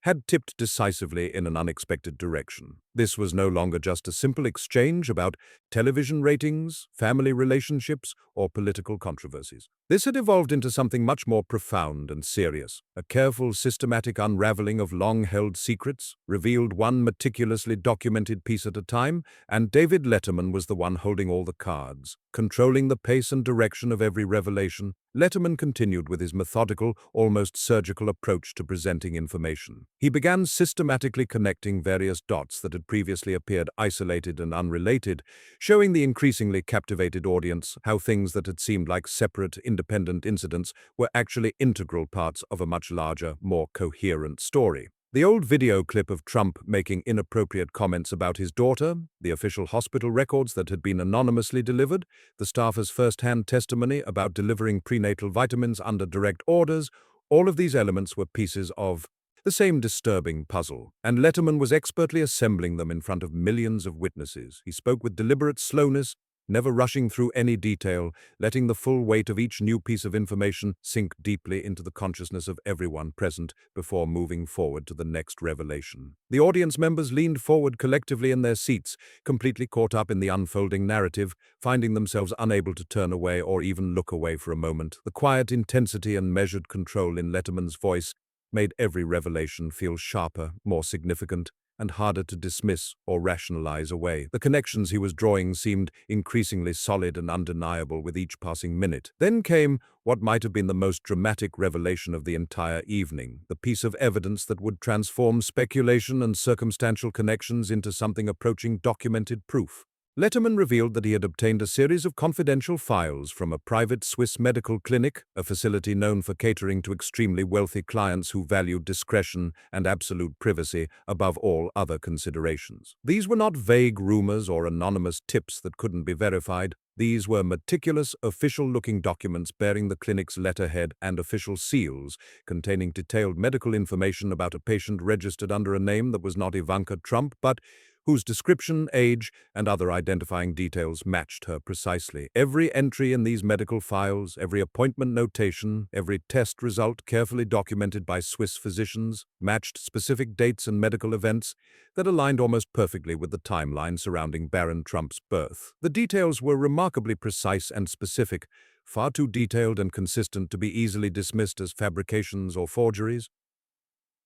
had tipped decisively in an unexpected direction. This was no longer just a simple exchange about television ratings, family relationships, or political controversies. This had evolved into something much more profound and serious. A careful, systematic unraveling of long-held secrets, revealed one meticulously documented piece at a time, and David Letterman was the one holding all the cards, controlling the pace and direction of every revelation. Letterman continued with his methodical, almost surgical approach to presenting information. He began systematically connecting various dots that had previously appeared isolated and unrelated, showing the increasingly captivated audience how things that had seemed like separate, independent incidents were actually integral parts of a much larger, more coherent story. The old video clip of Trump making inappropriate comments about his daughter, the official hospital records that had been anonymously delivered, the staffer's first-hand testimony about delivering prenatal vitamins under direct orders, all of these elements were pieces of the same disturbing puzzle, and Letterman was expertly assembling them in front of millions of witnesses. He spoke with deliberate slowness, never rushing through any detail, letting the full weight of each new piece of information sink deeply into the consciousness of everyone present before moving forward to the next revelation. The audience members leaned forward collectively in their seats, completely caught up in the unfolding narrative, finding themselves unable to turn away or even look away for a moment. The quiet intensity and measured control in Letterman's voice made every revelation feel sharper, more significant, and harder to dismiss or rationalize away. The connections he was drawing seemed increasingly solid and undeniable with each passing minute. Then came what might have been the most dramatic revelation of the entire evening, the piece of evidence that would transform speculation and circumstantial connections into something approaching documented proof. Letterman revealed that he had obtained a series of confidential files from a private Swiss medical clinic, a facility known for catering to extremely wealthy clients who valued discretion and absolute privacy above all other considerations. These were not vague rumors or anonymous tips that couldn't be verified. These were meticulous, official-looking documents bearing the clinic's letterhead and official seals, containing detailed medical information about a patient registered under a name that was not Ivanka Trump, but whose description, age, and other identifying details matched her precisely. Every entry in these medical files, every appointment notation, every test result carefully documented by Swiss physicians, matched specific dates and medical events that aligned almost perfectly with the timeline surrounding Baron Trump's birth. The details were remarkably precise and specific, far too detailed and consistent to be easily dismissed as fabrications or forgeries.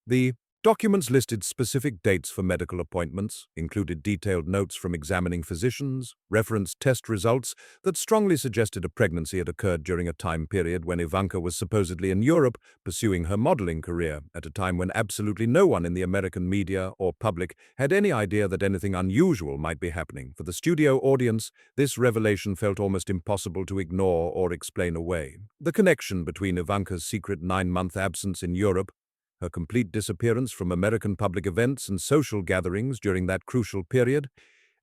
The documents listed specific dates for medical appointments, included detailed notes from examining physicians, referenced test results that strongly suggested a pregnancy had occurred during a time period when Ivanka was supposedly in Europe pursuing her modeling career, at a time when absolutely no one in the American media or public had any idea that anything unusual might be happening. For the studio audience, this revelation felt almost impossible to ignore or explain away. The connection between Ivanka's secret 9-month absence in Europe, her complete disappearance from American public events and social gatherings during that crucial period,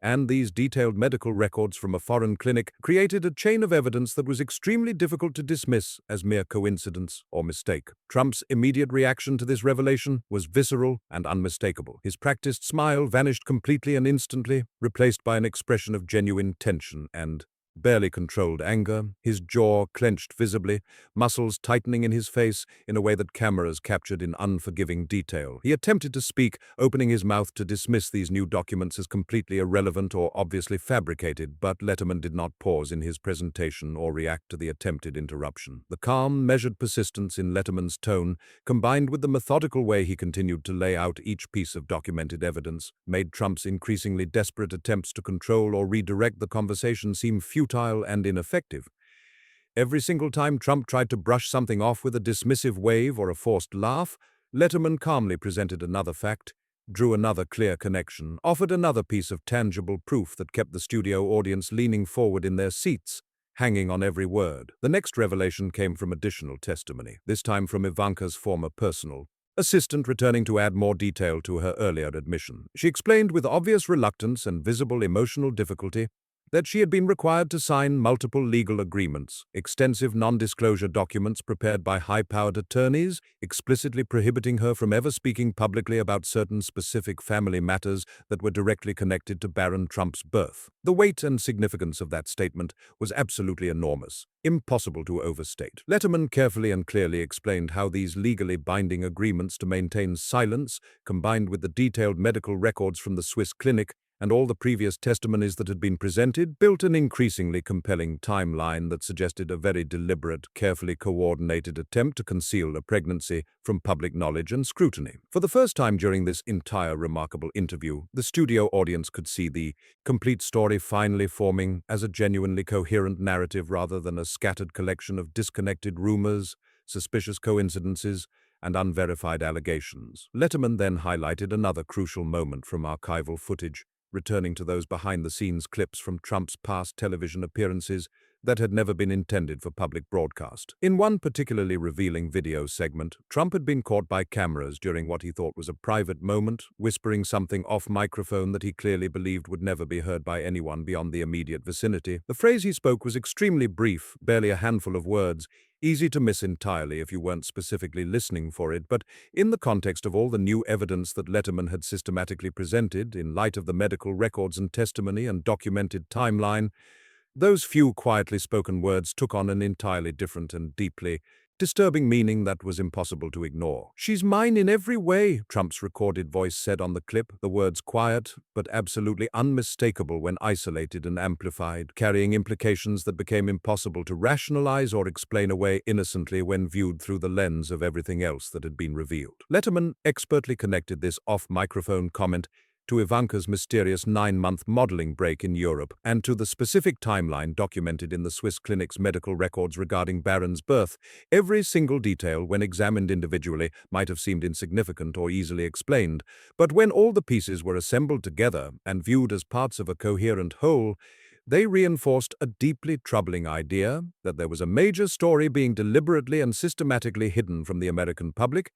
and these detailed medical records from a foreign clinic created a chain of evidence that was extremely difficult to dismiss as mere coincidence or mistake. Trump's immediate reaction to this revelation was visceral and unmistakable. His practiced smile vanished completely and instantly, replaced by an expression of genuine tension and barely controlled anger, his jaw clenched visibly, muscles tightening in his face in a way that cameras captured in unforgiving detail. He attempted to speak, opening his mouth to dismiss these new documents as completely irrelevant or obviously fabricated, but Letterman did not pause in his presentation or react to the attempted interruption. The calm, measured persistence in Letterman's tone, combined with the methodical way he continued to lay out each piece of documented evidence, made Trump's increasingly desperate attempts to control or redirect the conversation seem futile futile and ineffective. Every single time Trump tried to brush something off with a dismissive wave or a forced laugh, Letterman calmly presented another fact, drew another clear connection, offered another piece of tangible proof that kept the studio audience leaning forward in their seats, hanging on every word. The next revelation came from additional testimony, this time from Ivanka's former personal assistant, returning to add more detail to her earlier admission. She explained with obvious reluctance and visible emotional difficulty that she had been required to sign multiple legal agreements, extensive non-disclosure documents prepared by high-powered attorneys, explicitly prohibiting her from ever speaking publicly about certain specific family matters that were directly connected to Baron Trump's birth. The weight and significance of that statement was absolutely enormous, impossible to overstate. Letterman carefully and clearly explained how these legally binding agreements to maintain silence, combined with the detailed medical records from the Swiss clinic, and all the previous testimonies that had been presented, built an increasingly compelling timeline that suggested a very deliberate, carefully coordinated attempt to conceal a pregnancy from public knowledge and scrutiny. For the first time during this entire remarkable interview, the studio audience could see the complete story finally forming as a genuinely coherent narrative rather than a scattered collection of disconnected rumors, suspicious coincidences, and unverified allegations. Letterman then highlighted another crucial moment from archival footage, returning to those behind-the-scenes clips from Trump's past television appearances that had never been intended for public broadcast. In one particularly revealing video segment, Trump had been caught by cameras during what he thought was a private moment, whispering something off microphone that he clearly believed would never be heard by anyone beyond the immediate vicinity. The phrase he spoke was extremely brief, barely a handful of words, easy to miss entirely if you weren't specifically listening for it, but in the context of all the new evidence that Letterman had systematically presented, in light of the medical records and testimony and documented timeline, those few quietly spoken words took on an entirely different and deeply disturbing meaning that was impossible to ignore. "She's mine in every way," Trump's recorded voice said on the clip, the words quiet but absolutely unmistakable when isolated and amplified, carrying implications that became impossible to rationalize or explain away innocently when viewed through the lens of everything else that had been revealed. Letterman expertly connected this off-microphone comment to Ivanka's mysterious 9-month modeling break in Europe and to the specific timeline documented in the Swiss clinic's medical records regarding Baron's birth. Every single detail, when examined individually, might have seemed insignificant or easily explained, but when all the pieces were assembled together and viewed as parts of a coherent whole, they reinforced a deeply troubling idea that there was a major story being deliberately and systematically hidden from the American public,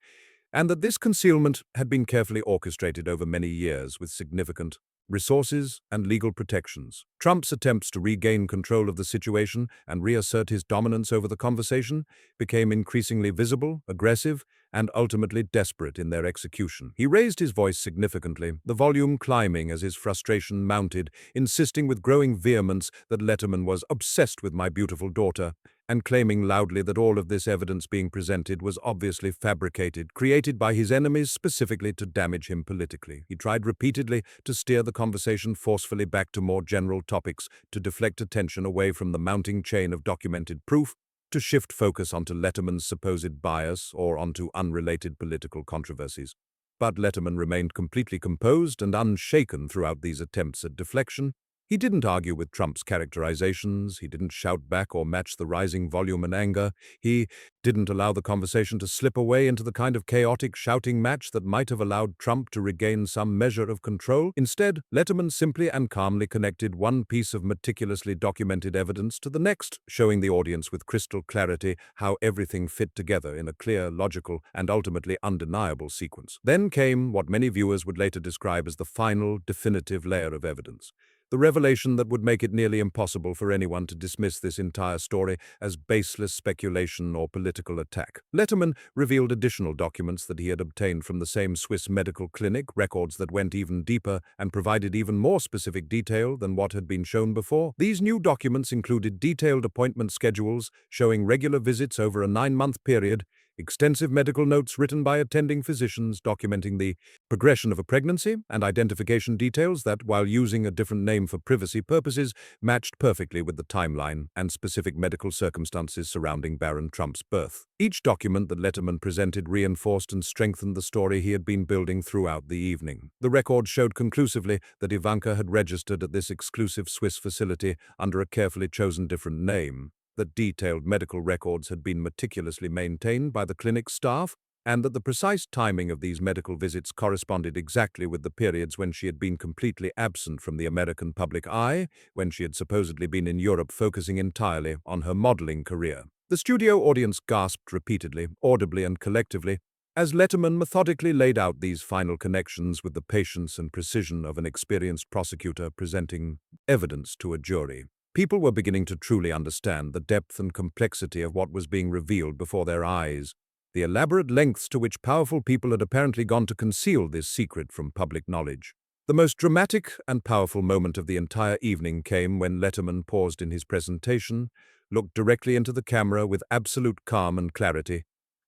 and that this concealment had been carefully orchestrated over many years with significant resources and legal protections. Trump's attempts to regain control of the situation and reassert his dominance over the conversation became increasingly visible, aggressive, and ultimately desperate in their execution. He raised his voice significantly, the volume climbing as his frustration mounted, insisting with growing vehemence that Letterman was obsessed with my beautiful daughter, and claiming loudly that all of this evidence being presented was obviously fabricated, created by his enemies specifically to damage him politically. He tried repeatedly to steer the conversation forcefully back to more general topics, to deflect attention away from the mounting chain of documented proof, to shift focus onto Letterman's supposed bias or onto unrelated political controversies. But Letterman remained completely composed and unshaken throughout these attempts at deflection. He didn't argue with Trump's characterizations, he didn't shout back or match the rising volume and anger, he didn't allow the conversation to slip away into the kind of chaotic shouting match that might have allowed Trump to regain some measure of control. Instead, Letterman simply and calmly connected one piece of meticulously documented evidence to the next, showing the audience with crystal clarity how everything fit together in a clear, logical, and ultimately undeniable sequence. Then came what many viewers would later describe as the final, definitive layer of evidence. The revelation that would make it nearly impossible for anyone to dismiss this entire story as baseless speculation or political attack. Letterman revealed additional documents that he had obtained from the same Swiss medical clinic, records that went even deeper and provided even more specific detail than what had been shown before. These new documents included detailed appointment schedules showing regular visits over a 9-month period, extensive medical notes written by attending physicians documenting the progression of a pregnancy and identification details that, while using a different name for privacy purposes, matched perfectly with the timeline and specific medical circumstances surrounding Baron Trump's birth. Each document that Letterman presented reinforced and strengthened the story he had been building throughout the evening. The record showed conclusively that Ivanka had registered at this exclusive Swiss facility under a carefully chosen different name, that detailed medical records had been meticulously maintained by the clinic staff, and that the precise timing of these medical visits corresponded exactly with the periods when she had been completely absent from the American public eye, when she had supposedly been in Europe focusing entirely on her modeling career. The studio audience gasped repeatedly, audibly and collectively, as Letterman methodically laid out these final connections with the patience and precision of an experienced prosecutor presenting evidence to a jury. People were beginning to truly understand the depth and complexity of what was being revealed before their eyes, the elaborate lengths to which powerful people had apparently gone to conceal this secret from public knowledge. The most dramatic and powerful moment of the entire evening came when Letterman paused in his presentation, looked directly into the camera with absolute calm and clarity,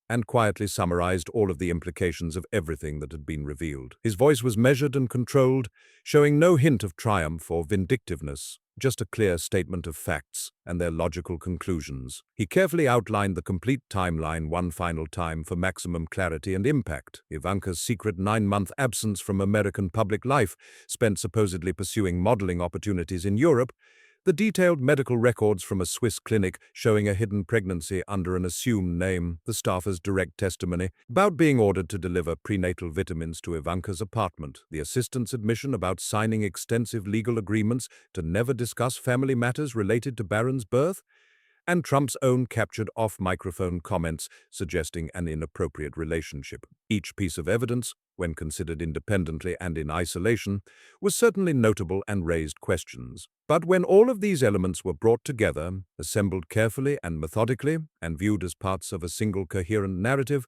and quietly summarized all of the implications of everything that had been revealed. His voice was measured and controlled, showing no hint of triumph or vindictiveness, just a clear statement of facts and their logical conclusions. He carefully outlined the complete timeline one final time for maximum clarity and impact. Ivanka's secret 9-month absence from American public life, spent supposedly pursuing modeling opportunities in Europe, the detailed medical records from a Swiss clinic showing a hidden pregnancy under an assumed name, the staffer's direct testimony about being ordered to deliver prenatal vitamins to Ivanka's apartment, the assistant's admission about signing extensive legal agreements to never discuss family matters related to Baron's birth, and Trump's own captured off-microphone comments suggesting an inappropriate relationship. Each piece of evidence, when considered independently and in isolation, was certainly notable and raised questions. But when all of these elements were brought together, assembled carefully and methodically, and viewed as parts of a single coherent narrative,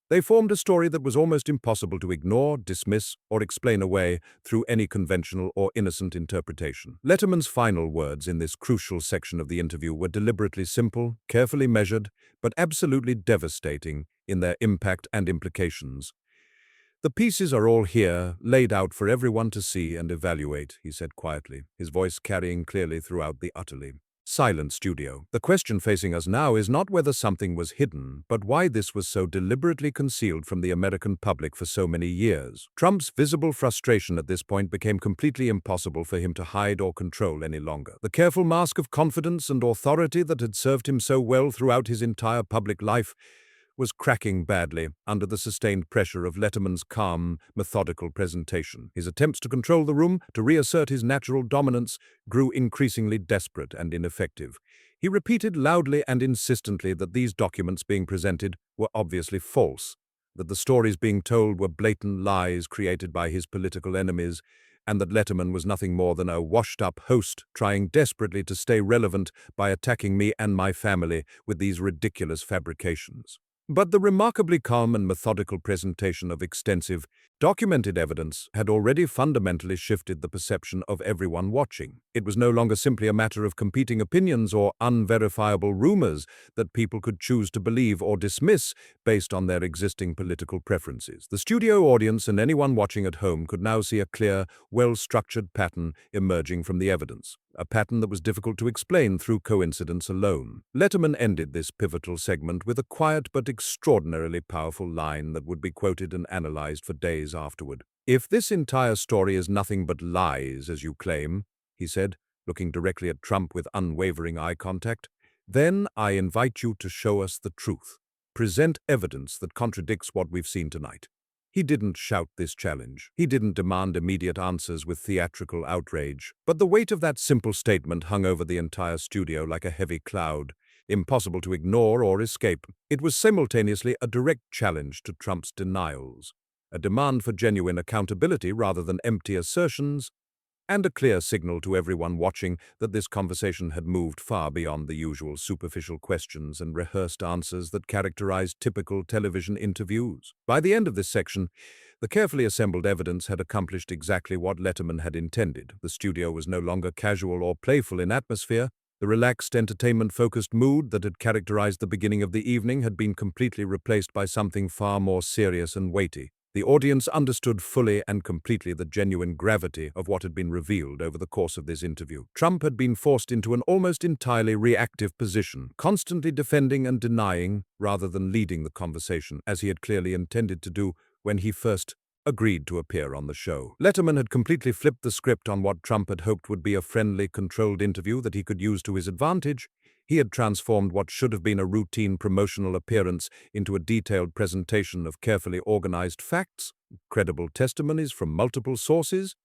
they formed a story that was almost impossible to ignore, dismiss, or explain away through any conventional or innocent interpretation. Letterman's final words in this crucial section of the interview were deliberately simple, carefully measured, but absolutely devastating in their impact and implications. "The pieces are all here, laid out for everyone to see and evaluate," he said quietly, his voice carrying clearly throughout the utterly silent studio. "The question facing us now is not whether something was hidden, but why this was so deliberately concealed from the American public for so many years." Trump's visible frustration at this point became completely impossible for him to hide or control any longer. The careful mask of confidence and authority that had served him so well throughout his entire public life was cracking badly under the sustained pressure of Letterman's calm, methodical presentation. His attempts to control the room, to reassert his natural dominance, grew increasingly desperate and ineffective. He repeated loudly and insistently that these documents being presented were obviously false, that the stories being told were blatant lies created by his political enemies, and that Letterman was nothing more than a washed-up host trying desperately to stay relevant by attacking me and my family with these ridiculous fabrications. But the remarkably calm and methodical presentation of extensive, documented evidence had already fundamentally shifted the perception of everyone watching. It was no longer simply a matter of competing opinions or unverifiable rumors that people could choose to believe or dismiss based on their existing political preferences. The studio audience and anyone watching at home could now see a clear, well-structured pattern emerging from the evidence, a pattern that was difficult to explain through coincidence alone. Letterman ended this pivotal segment with a quiet but extraordinarily powerful line that would be quoted and analyzed for days afterward. "If this entire story is nothing but lies, as you claim," he said, looking directly at Trump with unwavering eye contact, "then I invite you to show us the truth. Present evidence that contradicts what we've seen tonight." He didn't shout this challenge. He didn't demand immediate answers with theatrical outrage. But the weight of that simple statement hung over the entire studio like a heavy cloud, impossible to ignore or escape. It was simultaneously a direct challenge to Trump's denials, a demand for genuine accountability rather than empty assertions, and a clear signal to everyone watching that this conversation had moved far beyond the usual superficial questions and rehearsed answers that characterized typical television interviews. By the end of this section, the carefully assembled evidence had accomplished exactly what Letterman had intended. The studio was no longer casual or playful in atmosphere. The relaxed, entertainment-focused mood that had characterized the beginning of the evening had been completely replaced by something far more serious and weighty. The audience understood fully and completely the genuine gravity of what had been revealed over the course of this interview. Trump had been forced into an almost entirely reactive position, constantly defending and denying rather than leading the conversation, as he had clearly intended to do when he first agreed to appear on the show. Letterman had completely flipped the script on what Trump had hoped would be a friendly, controlled interview that he could use to his advantage. He had transformed what should have been a routine promotional appearance into a detailed presentation of carefully organized facts, credible testimonies from multiple sources,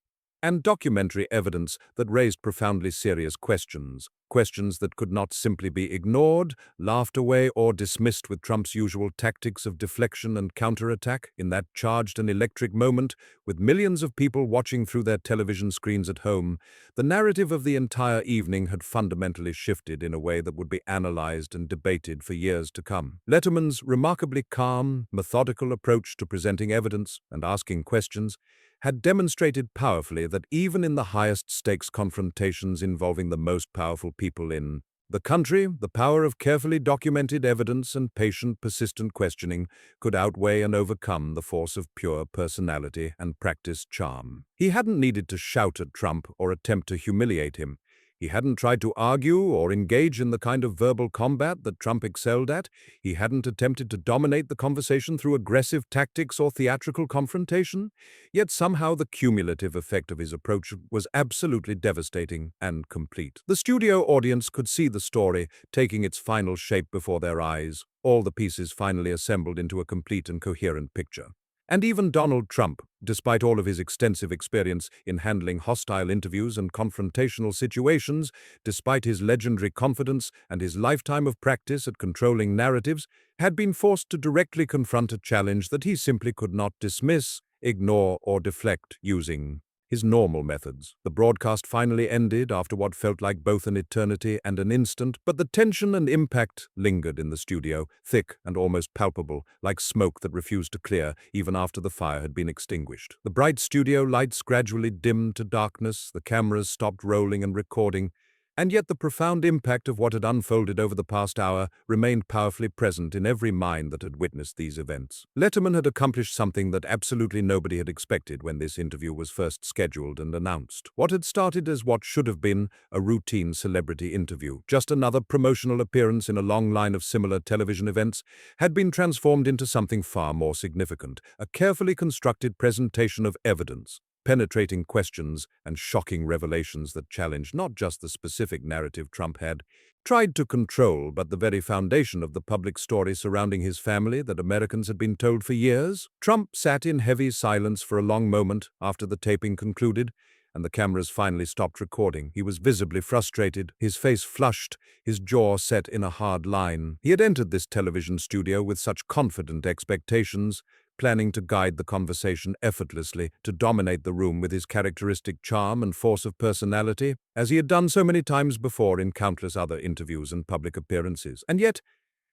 and documentary evidence that raised profoundly serious questions. Questions that could not simply be ignored, laughed away, or dismissed with Trump's usual tactics of deflection and counterattack. In that charged and electric moment, with millions of people watching through their television screens at home, the narrative of the entire evening had fundamentally shifted in a way that would be analyzed and debated for years to come. Letterman's remarkably calm, methodical approach to presenting evidence and asking questions had demonstrated powerfully that even in the highest-stakes confrontations involving the most powerful people in the country, the power of carefully documented evidence and patient, persistent questioning could outweigh and overcome the force of pure personality and practiced charm. He hadn't needed to shout at Trump or attempt to humiliate him. He hadn't tried to argue or engage in the kind of verbal combat that Trump excelled at. He hadn't attempted to dominate the conversation through aggressive tactics or theatrical confrontation. Yet somehow the cumulative effect of his approach was absolutely devastating and complete. The studio audience could see the story taking its final shape before their eyes, all the pieces finally assembled into a complete and coherent picture. And even Donald Trump, despite all of his extensive experience in handling hostile interviews and confrontational situations, despite his legendary confidence and his lifetime of practice at controlling narratives, had been forced to directly confront a challenge that he simply could not dismiss, ignore, or deflect using his normal methods. The broadcast finally ended after what felt like both an eternity and an instant, but the tension and impact lingered in the studio, thick and almost palpable, like smoke that refused to clear even after the fire had been extinguished. The bright studio lights gradually dimmed to darkness, the cameras stopped rolling and recording, and yet the profound impact of what had unfolded over the past hour remained powerfully present in every mind that had witnessed these events. Letterman had accomplished something that absolutely nobody had expected when this interview was first scheduled and announced. What had started as what should have been a routine celebrity interview, just another promotional appearance in a long line of similar television events, had been transformed into something far more significant, a carefully constructed presentation of evidence, penetrating questions and shocking revelations that challenged not just the specific narrative Trump had tried to control, but the very foundation of the public story surrounding his family that Americans had been told for years. Trump sat in heavy silence for a long moment after the taping concluded, and the cameras finally stopped recording. He was visibly frustrated, his face flushed, his jaw set in a hard line. He had entered this television studio with such confident expectations, planning to guide the conversation effortlessly, to dominate the room with his characteristic charm and force of personality, as he had done so many times before in countless other interviews and public appearances. And yet,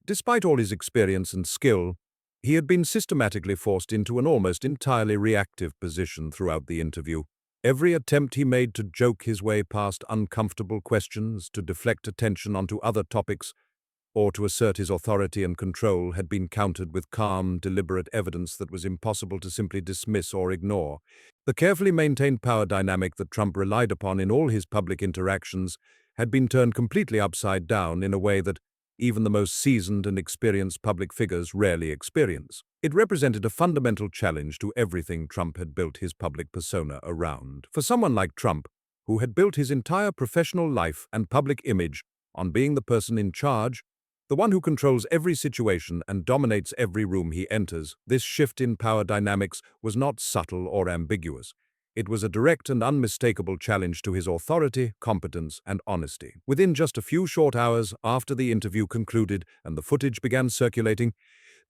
despite all his experience and skill, he had been systematically forced into an almost entirely reactive position throughout the interview. Every attempt he made to joke his way past uncomfortable questions, to deflect attention onto other topics, or to assert his authority and control had been countered with calm, deliberate evidence that was impossible to simply dismiss or ignore. The carefully maintained power dynamic that Trump relied upon in all his public interactions had been turned completely upside down in a way that even the most seasoned and experienced public figures rarely experience. It represented a fundamental challenge to everything Trump had built his public persona around. For someone like Trump, who had built his entire professional life and public image on being the person in charge, the one who controls every situation and dominates every room he enters, this shift in power dynamics was not subtle or ambiguous. It was a direct and unmistakable challenge to his authority, competence, and honesty. Within just a few short hours after the interview concluded and the footage began circulating,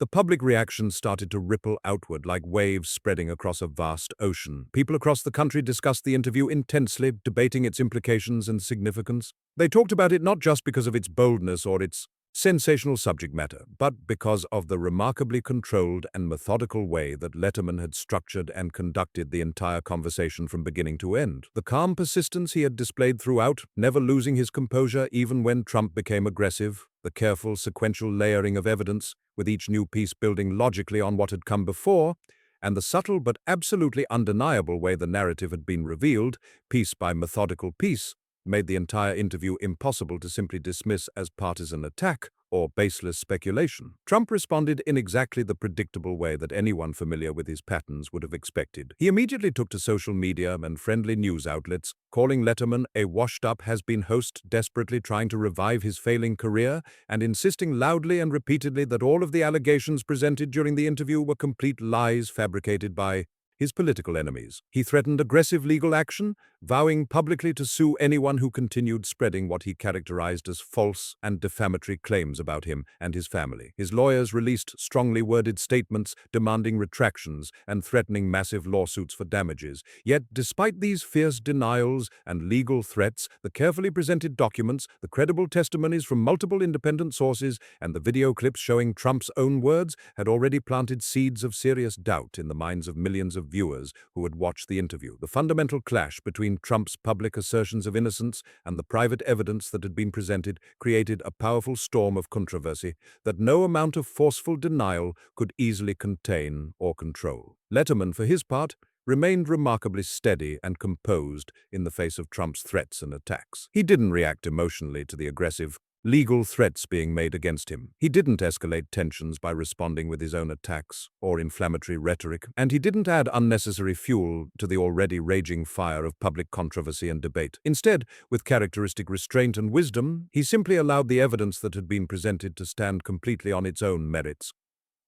the public reaction started to ripple outward like waves spreading across a vast ocean. People across the country discussed the interview intensely, debating its implications and significance. They talked about it not just because of its boldness or its sensational subject matter, but because of the remarkably controlled and methodical way that Letterman had structured and conducted the entire conversation from beginning to end. The calm persistence he had displayed throughout, never losing his composure even when Trump became aggressive, the careful sequential layering of evidence, with each new piece building logically on what had come before, and the subtle but absolutely undeniable way the narrative had been revealed, piece by methodical piece, made the entire interview impossible to simply dismiss as partisan attack or baseless speculation. Trump responded in exactly the predictable way that anyone familiar with his patterns would have expected. He immediately took to social media and friendly news outlets, calling Letterman a washed-up has-been host desperately trying to revive his failing career and insisting loudly and repeatedly that all of the allegations presented during the interview were complete lies fabricated by his political enemies. He threatened aggressive legal action, vowing publicly to sue anyone who continued spreading what he characterized as false and defamatory claims about him and his family. His lawyers released strongly worded statements demanding retractions and threatening massive lawsuits for damages. Yet, despite these fierce denials and legal threats, the carefully presented documents, the credible testimonies from multiple independent sources, and the video clips showing Trump's own words had already planted seeds of serious doubt in the minds of millions of viewers who had watched the interview. The fundamental clash between Trump's public assertions of innocence and the private evidence that had been presented created a powerful storm of controversy that no amount of forceful denial could easily contain or control. Letterman, for his part, remained remarkably steady and composed in the face of Trump's threats and attacks. He didn't react emotionally to the aggressive, legal threats being made against him. He didn't escalate tensions by responding with his own attacks or inflammatory rhetoric, and he didn't add unnecessary fuel to the already raging fire of public controversy and debate. Instead, with characteristic restraint and wisdom, he simply allowed the evidence that had been presented to stand completely on its own merits,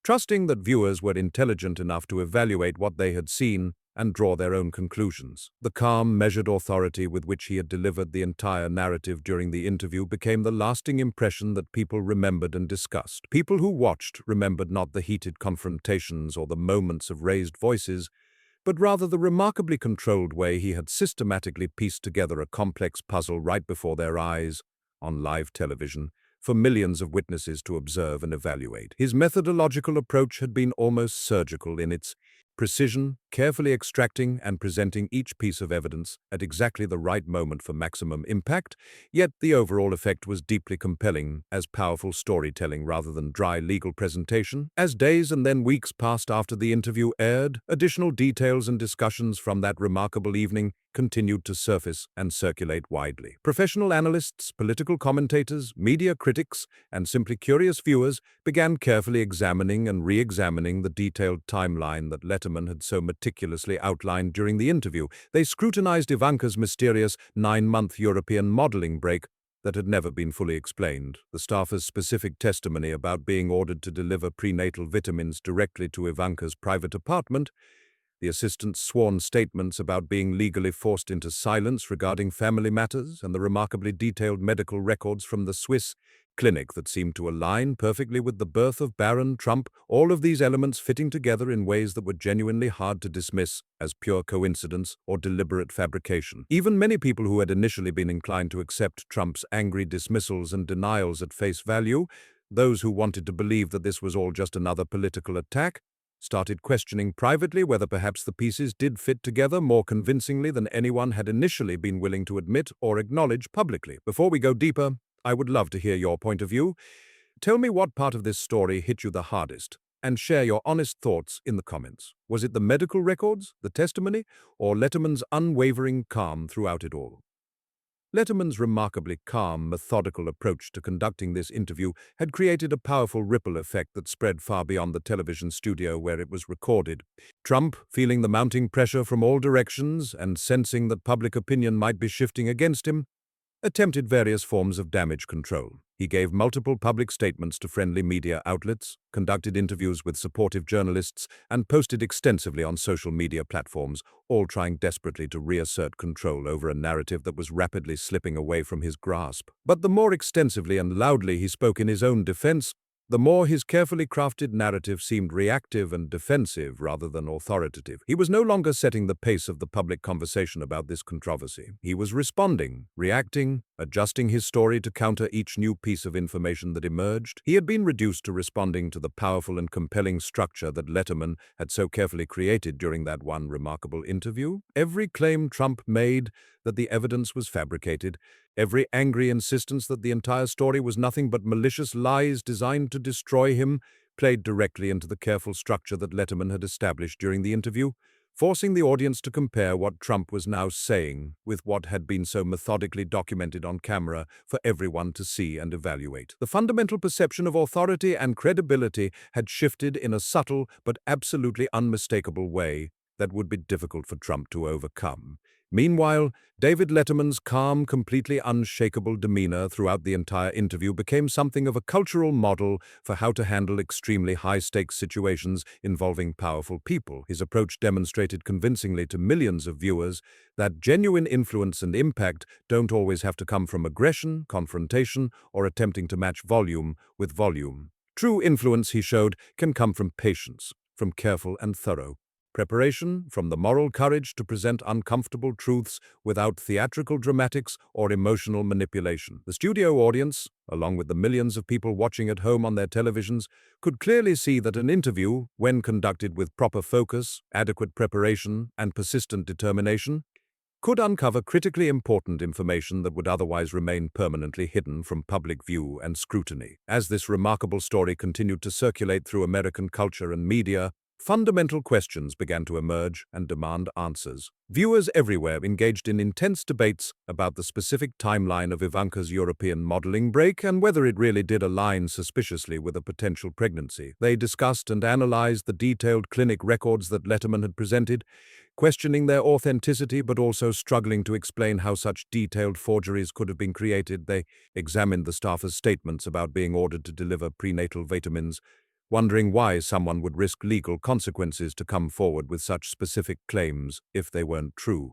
trusting that viewers were intelligent enough to evaluate what they had seen and draw their own conclusions. The calm, measured authority with which he had delivered the entire narrative during the interview became the lasting impression that people remembered and discussed. People who watched remembered not the heated confrontations or the moments of raised voices, but rather the remarkably controlled way he had systematically pieced together a complex puzzle right before their eyes, on live television, for millions of witnesses to observe and evaluate. His methodological approach had been almost surgical in its precision, carefully extracting and presenting each piece of evidence at exactly the right moment for maximum impact, yet the overall effect was deeply compelling as powerful storytelling rather than dry legal presentation. As days and then weeks passed after the interview aired, additional details and discussions from that remarkable evening continued to surface and circulate widely. Professional analysts, political commentators, media critics, and simply curious viewers began carefully examining and re-examining the detailed timeline that Letterman had so meticulously outlined during the interview. They scrutinized Ivanka's mysterious 9-month European modeling break that had never been fully explained, the staffer's specific testimony about being ordered to deliver prenatal vitamins directly to Ivanka's private apartment, the assistant's sworn statements about being legally forced into silence regarding family matters, and the remarkably detailed medical records from the Swiss clinic that seemed to align perfectly with the birth of Baron Trump, all of these elements fitting together in ways that were genuinely hard to dismiss as pure coincidence or deliberate fabrication. Even many people who had initially been inclined to accept Trump's angry dismissals and denials at face value, those who wanted to believe that this was all just another political attack, started questioning privately whether perhaps the pieces did fit together more convincingly than anyone had initially been willing to admit or acknowledge publicly. Before we go deeper, I would love to hear your point of view. Tell me what part of this story hit you the hardest, and share your honest thoughts in the comments. Was it the medical records, the testimony, or Letterman's unwavering calm throughout it all? Letterman's remarkably calm, methodical approach to conducting this interview had created a powerful ripple effect that spread far beyond the television studio where it was recorded. Trump, feeling the mounting pressure from all directions and sensing that public opinion might be shifting against him, attempted various forms of damage control. He gave multiple public statements to friendly media outlets, conducted interviews with supportive journalists, and posted extensively on social media platforms, all trying desperately to reassert control over a narrative that was rapidly slipping away from his grasp. But the more extensively and loudly he spoke in his own defense, the more his carefully crafted narrative seemed reactive and defensive rather than authoritative. He was no longer setting the pace of the public conversation about this controversy. He was responding, reacting, adjusting his story to counter each new piece of information that emerged. He had been reduced to responding to the powerful and compelling structure that Letterman had so carefully created during that one remarkable interview. Every claim Trump made that the evidence was fabricated, every angry insistence that the entire story was nothing but malicious lies designed to destroy him, played directly into the careful structure that Letterman had established during the interview, forcing the audience to compare what Trump was now saying with what had been so methodically documented on camera for everyone to see and evaluate. The fundamental perception of authority and credibility had shifted in a subtle but absolutely unmistakable way that would be difficult for Trump to overcome. Meanwhile, David Letterman's calm, completely unshakable demeanor throughout the entire interview became something of a cultural model for how to handle extremely high-stakes situations involving powerful people. His approach demonstrated convincingly to millions of viewers that genuine influence and impact don't always have to come from aggression, confrontation, or attempting to match volume with volume. True influence, he showed, can come from patience, from careful and thorough preparation, from the moral courage to present uncomfortable truths without theatrical dramatics or emotional manipulation. The studio audience, along with the millions of people watching at home on their televisions, could clearly see that an interview, when conducted with proper focus, adequate preparation, and persistent determination, could uncover critically important information that would otherwise remain permanently hidden from public view and scrutiny. As this remarkable story continued to circulate through American culture and media, fundamental questions began to emerge and demand answers. Viewers everywhere engaged in intense debates about the specific timeline of Ivanka's European modeling break and whether it really did align suspiciously with a potential pregnancy. They discussed and analyzed the detailed clinic records that Letterman had presented, questioning their authenticity but also struggling to explain how such detailed forgeries could have been created. They examined the staffer's statements about being ordered to deliver prenatal vitamins, wondering why someone would risk legal consequences to come forward with such specific claims if they weren't true.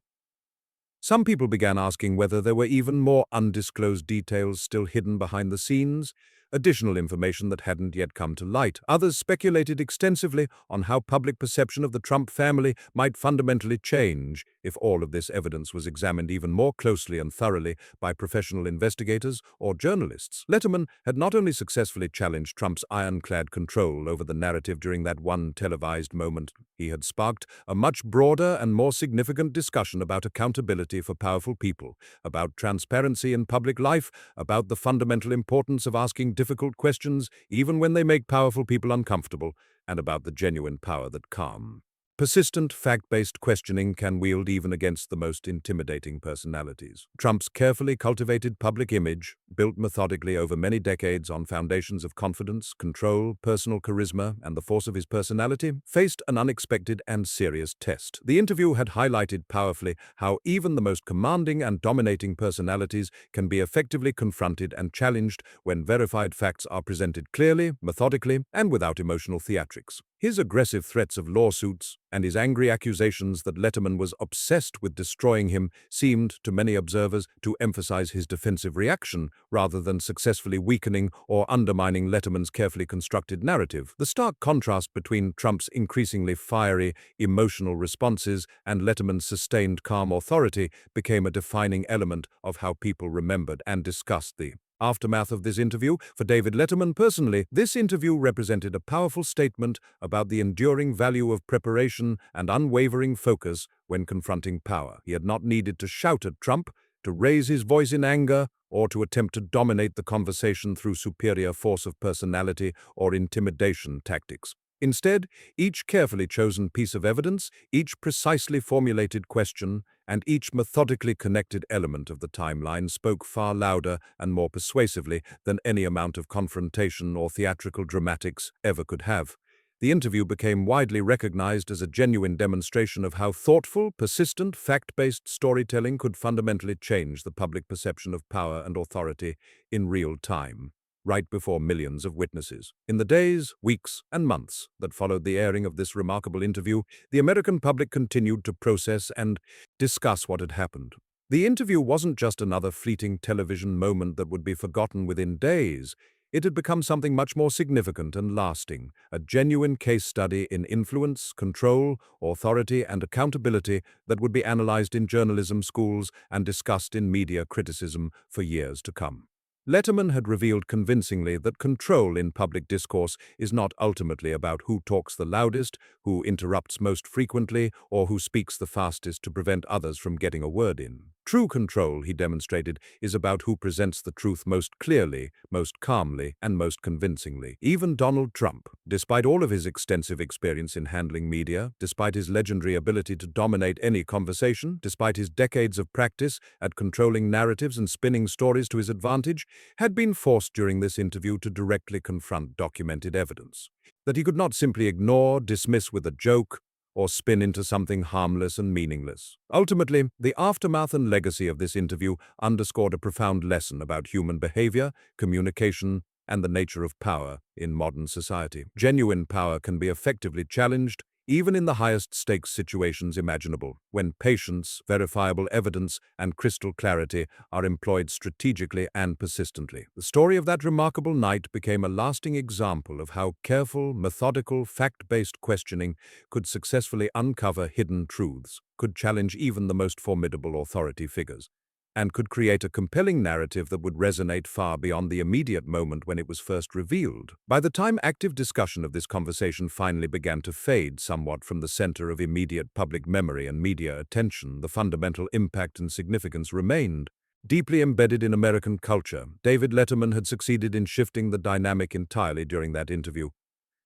Some people began asking whether there were even more undisclosed details still hidden behind the scenes, additional information that hadn't yet come to light. Others speculated extensively on how public perception of the Trump family might fundamentally change if all of this evidence was examined even more closely and thoroughly by professional investigators or journalists. Letterman had not only successfully challenged Trump's ironclad control over the narrative during that one televised moment, he had sparked a much broader and more significant discussion about accountability for powerful people, about transparency in public life, about the fundamental importance of asking difficult questions even when they make powerful people uncomfortable, and about the genuine power that calm, persistent, fact-based questioning can wield even against the most intimidating personalities. Trump's carefully cultivated public image, built methodically over many decades on foundations of confidence, control, personal charisma, and the force of his personality, faced an unexpected and serious test. The interview had highlighted powerfully how even the most commanding and dominating personalities can be effectively confronted and challenged when verified facts are presented clearly, methodically, and without emotional theatrics. His aggressive threats of lawsuits and his angry accusations that Letterman was obsessed with destroying him seemed, to many observers, to emphasize his defensive reaction rather than successfully weakening or undermining Letterman's carefully constructed narrative. The stark contrast between Trump's increasingly fiery, emotional responses and Letterman's sustained calm authority became a defining element of how people remembered and discussed the aftermath of this interview. For David Letterman personally, this interview represented a powerful statement about the enduring value of preparation and unwavering focus when confronting power. He had not needed to shout at Trump, to raise his voice in anger, or to attempt to dominate the conversation through superior force of personality or intimidation tactics. Instead, each carefully chosen piece of evidence, each precisely formulated question, and each methodically connected element of the timeline spoke far louder and more persuasively than any amount of confrontation or theatrical dramatics ever could have. The interview became widely recognized as a genuine demonstration of how thoughtful, persistent, fact-based storytelling could fundamentally change the public perception of power and authority in real time, right before millions of witnesses. In the days, weeks, and months that followed the airing of this remarkable interview, the American public continued to process and discuss what had happened. The interview wasn't just another fleeting television moment that would be forgotten within days. it had become something much more significant and lasting, a genuine case study in influence, control, authority, and accountability that would be analyzed in journalism schools and discussed in media criticism for years to come. Letterman had revealed convincingly that control in public discourse is not ultimately about who talks the loudest, who interrupts most frequently, or who speaks the fastest to prevent others from getting a word in. True control, he demonstrated, is about who presents the truth most clearly, most calmly, and most convincingly. Even Donald Trump, despite all of his extensive experience in handling media, despite his legendary ability to dominate any conversation, despite his decades of practice at controlling narratives and spinning stories to his advantage, had been forced during this interview to directly confront documented evidence that he could not simply ignore, dismiss with a joke, or spin into something harmless and meaningless. Ultimately, the aftermath and legacy of this interview underscored a profound lesson about human behavior, communication, and the nature of power in modern society. Genuine power can be effectively challenged, even in the highest stakes situations imaginable, when patience, verifiable evidence, and crystal clarity are employed strategically and persistently. The story of that remarkable night became a lasting example of how careful, methodical, fact-based questioning could successfully uncover hidden truths, could challenge even the most formidable authority figures, and could create a compelling narrative that would resonate far beyond the immediate moment when it was first revealed. By the time active discussion of this conversation finally began to fade somewhat from the center of immediate public memory and media attention, the fundamental impact and significance remained. Deeply embedded in American culture, David Letterman had succeeded in shifting the dynamic entirely during that interview,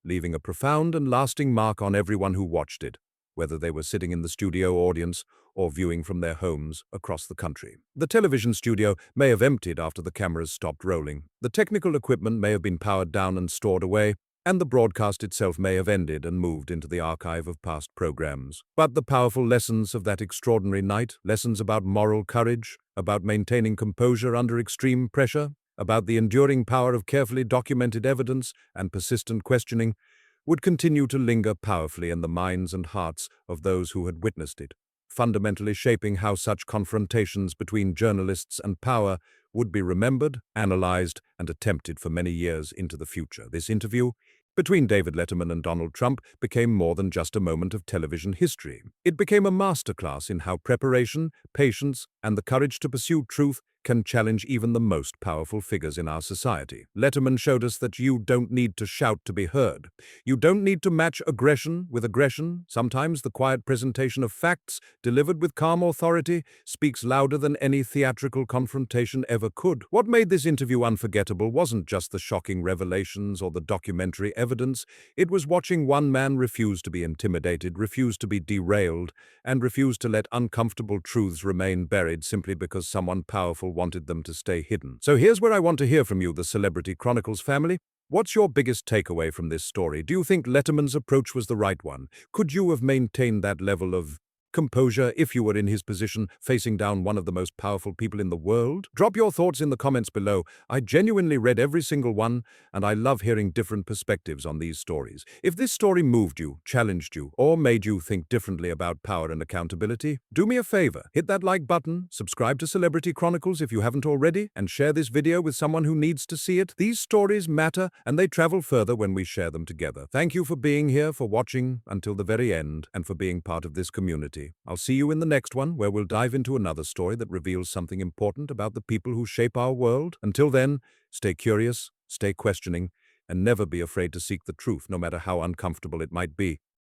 leaving a profound and lasting mark on everyone who watched it, whether they were sitting in the studio audience or viewing from their homes across the country. The television studio may have emptied after the cameras stopped rolling. The technical equipment may have been powered down and stored away, and the broadcast itself may have ended and moved into the archive of past programs. But the powerful lessons of that extraordinary night, lessons about moral courage, about maintaining composure under extreme pressure, about the enduring power of carefully documented evidence and persistent questioning, would continue to linger powerfully in the minds and hearts of those who had witnessed it, fundamentally shaping how such confrontations between journalists and power would be remembered, analyzed, and attempted for many years into the future. This interview between David Letterman and Donald Trump became more than just a moment of television history. It became a masterclass in how preparation, patience, and the courage to pursue truth can challenge even the most powerful figures in our society. Letterman showed us that you don't need to shout to be heard. You don't need to match aggression with aggression. Sometimes the quiet presentation of facts, delivered with calm authority, speaks louder than any theatrical confrontation ever could. What made this interview unforgettable wasn't just the shocking revelations or the documentary evidence. It was watching one man refuse to be intimidated, refuse to be derailed, and refuse to let uncomfortable truths remain buried simply because someone powerful wanted them to stay hidden. So here's where I want to hear from you, the Celebrity Chronicles family. What's your biggest takeaway from this story? Do you think Letterman's approach was the right one? Could you have maintained that level of composure if you were in his position, facing down one of the most powerful people in the world? Drop your thoughts in the comments below. I genuinely read every single one, and I love hearing different perspectives on these stories. If this story moved you, challenged you, or made you think differently about power and accountability, do me a favor, hit that like button, subscribe to Celebrity Chronicles if you haven't already, and share this video with someone who needs to see it. These stories matter, and they travel further when we share them together. Thank you for being here, for watching until the very end, and for being part of this community. I'll see you in the next one, where we'll dive into another story that reveals something important about the people who shape our world. Until then, stay curious, stay questioning, and never be afraid to seek the truth, no matter how uncomfortable it might be.